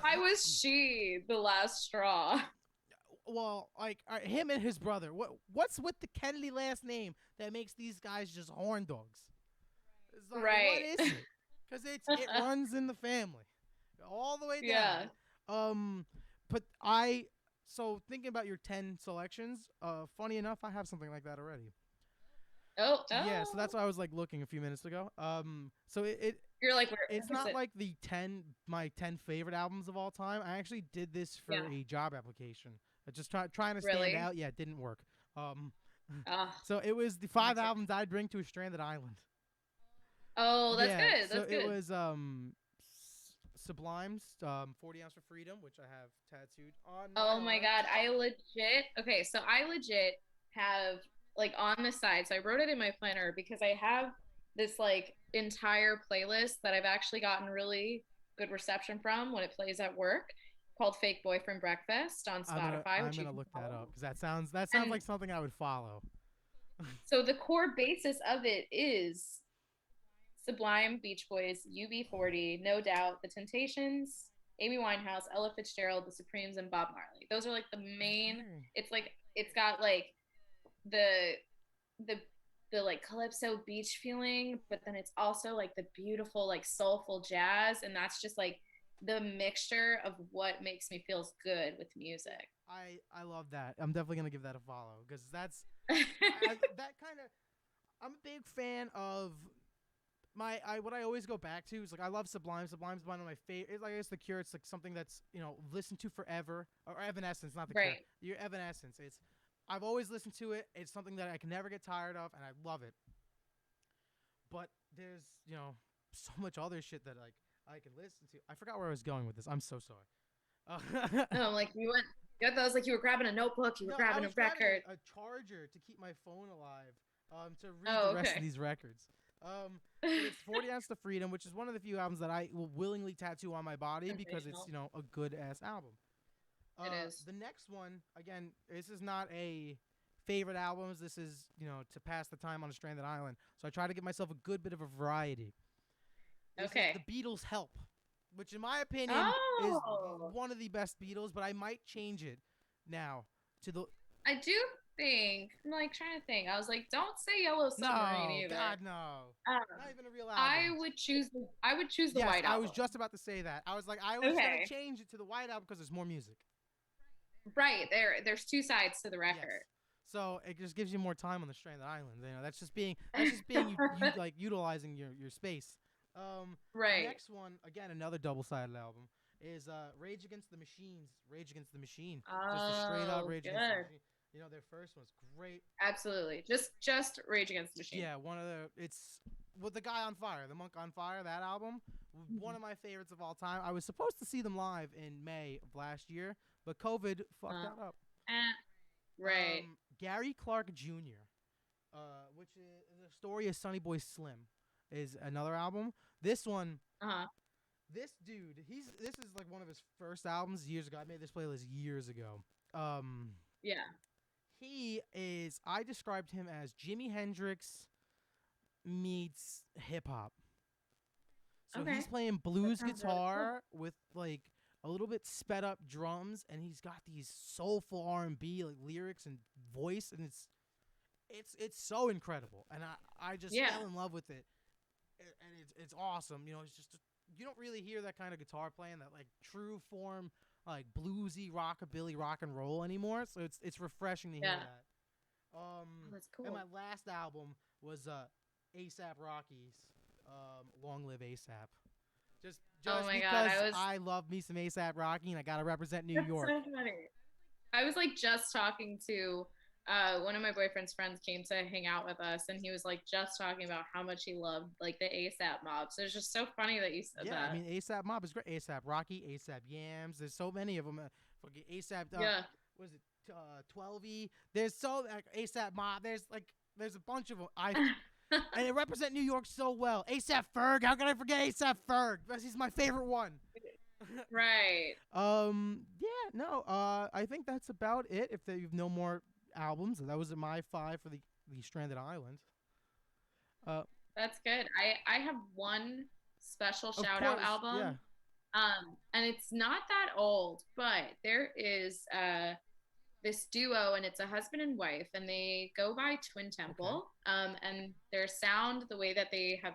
Why was she the last straw? Well, like him and his brother. What's with the Kennedy last name that makes these guys just horn dogs? It's like what Right. is it? Because it runs in the family, all the way down. Yeah. Um, but I so thinking about your 10 selections, funny enough, I have something like that already. Oh, Yeah, so oh. that's why I was like looking a few minutes ago. So You're like, it's where is not it? like the 10 my 10 favorite albums of all time. I actually did this for Yeah, a job application. I just trying to stand really? out. Yeah, it didn't work. Um, Oh, so it was the that 5 makes it. albums I'd bring to a stranded island. Oh, that's Yeah, good. so That's it good. was Sublime's 40 Ounce for Freedom, which I have tattooed on my Oh my arm. God. Okay, so I legit have like on the side. So I wrote it in my planner because I have this like entire playlist that I've actually gotten really good reception from when it plays at work called Fake Boyfriend Breakfast on Spotify, I'm which you gonna can look that up follow. because that sounds And like something I would follow. so the core basis of it is Sublime, Beach Boys, UB40, No Doubt, The Temptations, Amy Winehouse, Ella Fitzgerald, The Supremes, and Bob Marley. Those are like the main. Okay. It's like it's got like the the the like calypso beach feeling, but then it's also like the beautiful like soulful jazz, and that's just like the mixture of what makes me feel good with music. I love that. I'm definitely gonna give that a follow because that kind of. I'm a big fan of what I always go back to is like I love Sublime. Sublime's one of my favorite. It's like it's the Cure. It's like something that's listened to forever. Or Evanescence, not the Cure. Right. Your Evanescence. I've always listened to it. It's something that I can never get tired of, and I love it. But there's so much other shit that like I can listen to. I forgot where I was going with this. I'm so sorry. No, like you got those like you were grabbing a notebook, you were No, I grabbing a was grabbing record. a charger to keep my phone alive, to read the Oh, rest of okay. these records. But it's 40 Ounce to Freedom, which is one of the few albums that I will willingly tattoo on my body because it's, Sensational. a good ass album. It is. The next one, again, this is not a favorite albums. This is, to pass the time on a stranded island. So I try to give myself a good bit of a variety. This is the Okay. Beatles' Help, which in my opinion is Oh, one of the best Beatles, but I might change it now to the I do think I'm like trying to think. I was like, don't say Yellow Submarine no, either. God no. Not even a real album. I would choose the Yes, White I was Album. just about to say that. I was like, I was gonna Okay. change it to the White Album because there's more music. Right. There's two sides to the Yes. record. So it just gives you more time on the stranded island. That's just being you like utilizing your space. The Right. next one, again, another double sided album, is Rage Against the Machines. Rage Against the Machine. Just a straight up Oh, Rage Against the good. Machine. Their first one's great. Absolutely. Just Rage Against the Machine. Yeah, it's with the guy on fire, the monk on fire. That album, one of my favorites of all time. I was supposed to see them live in May of last year, but COVID fucked Uh, that up. eh, right. Gary Clark Jr., which is the story of Sonny Boy Slim, is another album. This one, Uh-huh. this dude, this is like one of his first albums years ago. I made this playlist years ago. Um, Yeah. I described him as Jimi Hendrix meets hip hop. So he's Okay. playing That blues sounds really cool. guitar with like a little bit sped up drums, and he's got these soulful R&B like lyrics and voice, and it's so incredible, and I just Yeah. fell in love with it, and it's awesome. It's just you don't really hear that kind of guitar playing, that like true form like bluesy rockabilly rock and roll anymore. So it's refreshing to hear Yeah. that. Oh, that's And my cool. last album was ASAP Rocky's Long Live ASAP. Just Oh just my God. because I love me some ASAP Rocky and I gotta represent New That's York. so funny. I was like just talking to one of my boyfriend's friends came to hang out with us and he was like just talking about how much he loved like the ASAP mob. So it's just so funny that you said Yeah, I that. mean ASAP Mob is great. ASAP Rocky, ASAP Yams. There's so many of them. Fucking ASAP. Yeah. Was it 12E? There's so like ASAP Mob. There's a bunch of them. And it represent New York so well. ASAP Ferg. How can I forget ASAP Ferg? He's my favorite one. Right. Yeah, no. I think that's about it. If you've no more albums, that was my 5 for the Stranded Island. Uh, That's good. I have one special of shout out course, yeah. album. And it's not that old, but there is this duo and it's a husband and wife and they go by Twin Okay. Temple. And their sound, the way that they have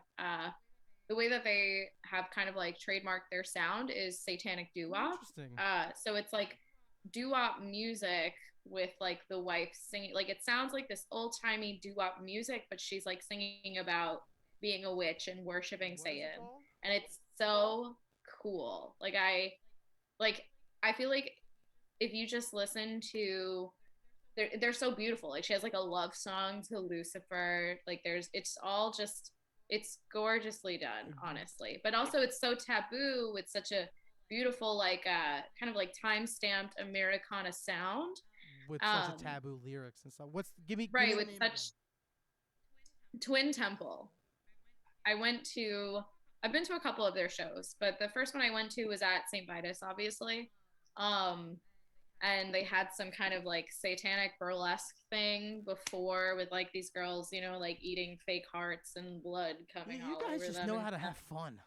kind of like trademarked their sound is satanic doo-wop. Interesting. So it's like doo-wop music with like the wife singing. Like it sounds like this old-timey doo-wop music, but she's like singing about being a witch and worshiping What is it Satan. called? And it's so cool. Like I feel like if you just listen to they're so beautiful. Like she has like a love song to Lucifer. Like there's it's all just it's gorgeously done, honestly. But also it's so taboo with such a beautiful like kind of like time-stamped Americana sound. With such a Um taboo lyrics and stuff. What's give me right, the with name again? such Twin Temple. I went to I've been to a couple of their shows, but the first one I went to was at St. Vitus, obviously. Um and they had some kind of like satanic burlesque thing before with like these girls, you know, like eating fake hearts and blood coming You all guys over just them know and how to stuff. have fun.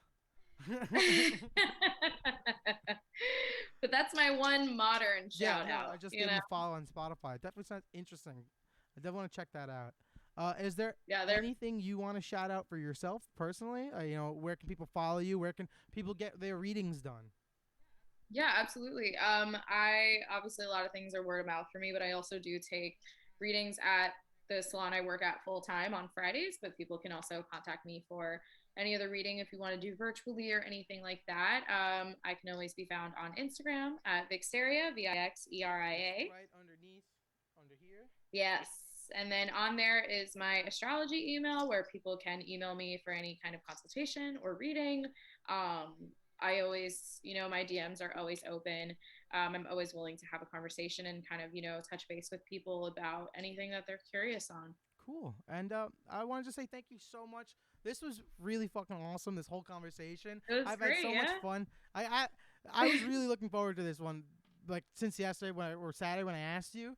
But that's my one modern Yeah, shout no, I out, just you gave them know? a follow on Spotify. It definitely sounds interesting. I definitely want to check that out. Is there Yeah, they're anything you want to shout out for yourself personally? Where can people follow you? Where can people get their readings done? Yeah, absolutely. I obviously a lot of things are word of mouth for me, but I also do take readings at the salon I work at full time on Fridays. But people can also contact me for any other reading if you want to do virtually or anything like that. I can always be found on Instagram at Vixeria, It's Vixeria. right underneath, under here. Yes. And then on there is my astrology email where people can email me for any kind of consultation or reading. Um, I always, you know, my DMs are always open. I'm always willing to have a conversation and kind of, you know, touch base with people about anything that they're curious on. Cool. And I wanted to say thank you so much. This was really fucking awesome. This whole conversation. It was I've had great, so much yeah. fun. I was really looking forward to this one, like since yesterday or Saturday when I asked you.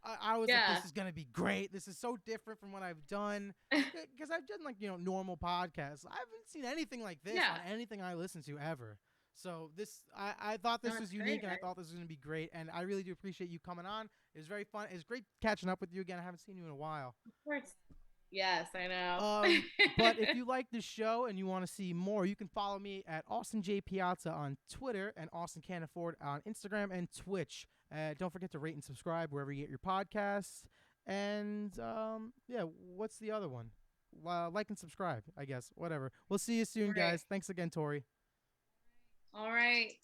I was like, Yeah. this is gonna be great. This is so different from what I've done, because I've done like normal podcasts. I haven't seen anything like this on Yeah. anything I listen to ever. So I thought No, this was it's unique, great. and I thought this was gonna be great. And I really do appreciate you coming on. It was very fun. It was great catching up with you again. I haven't seen you in a while. Of course. Yes, I know. But if you like the show and you want to see more, you can follow me at Austin J Piazza on Twitter and Austin Can't Afford on Instagram and Twitch. Don't forget to rate and subscribe wherever you get your podcasts. And yeah, what's the other one? Like and subscribe, I guess. Whatever. We'll see you soon, Right. guys. Thanks again, Tori. All right.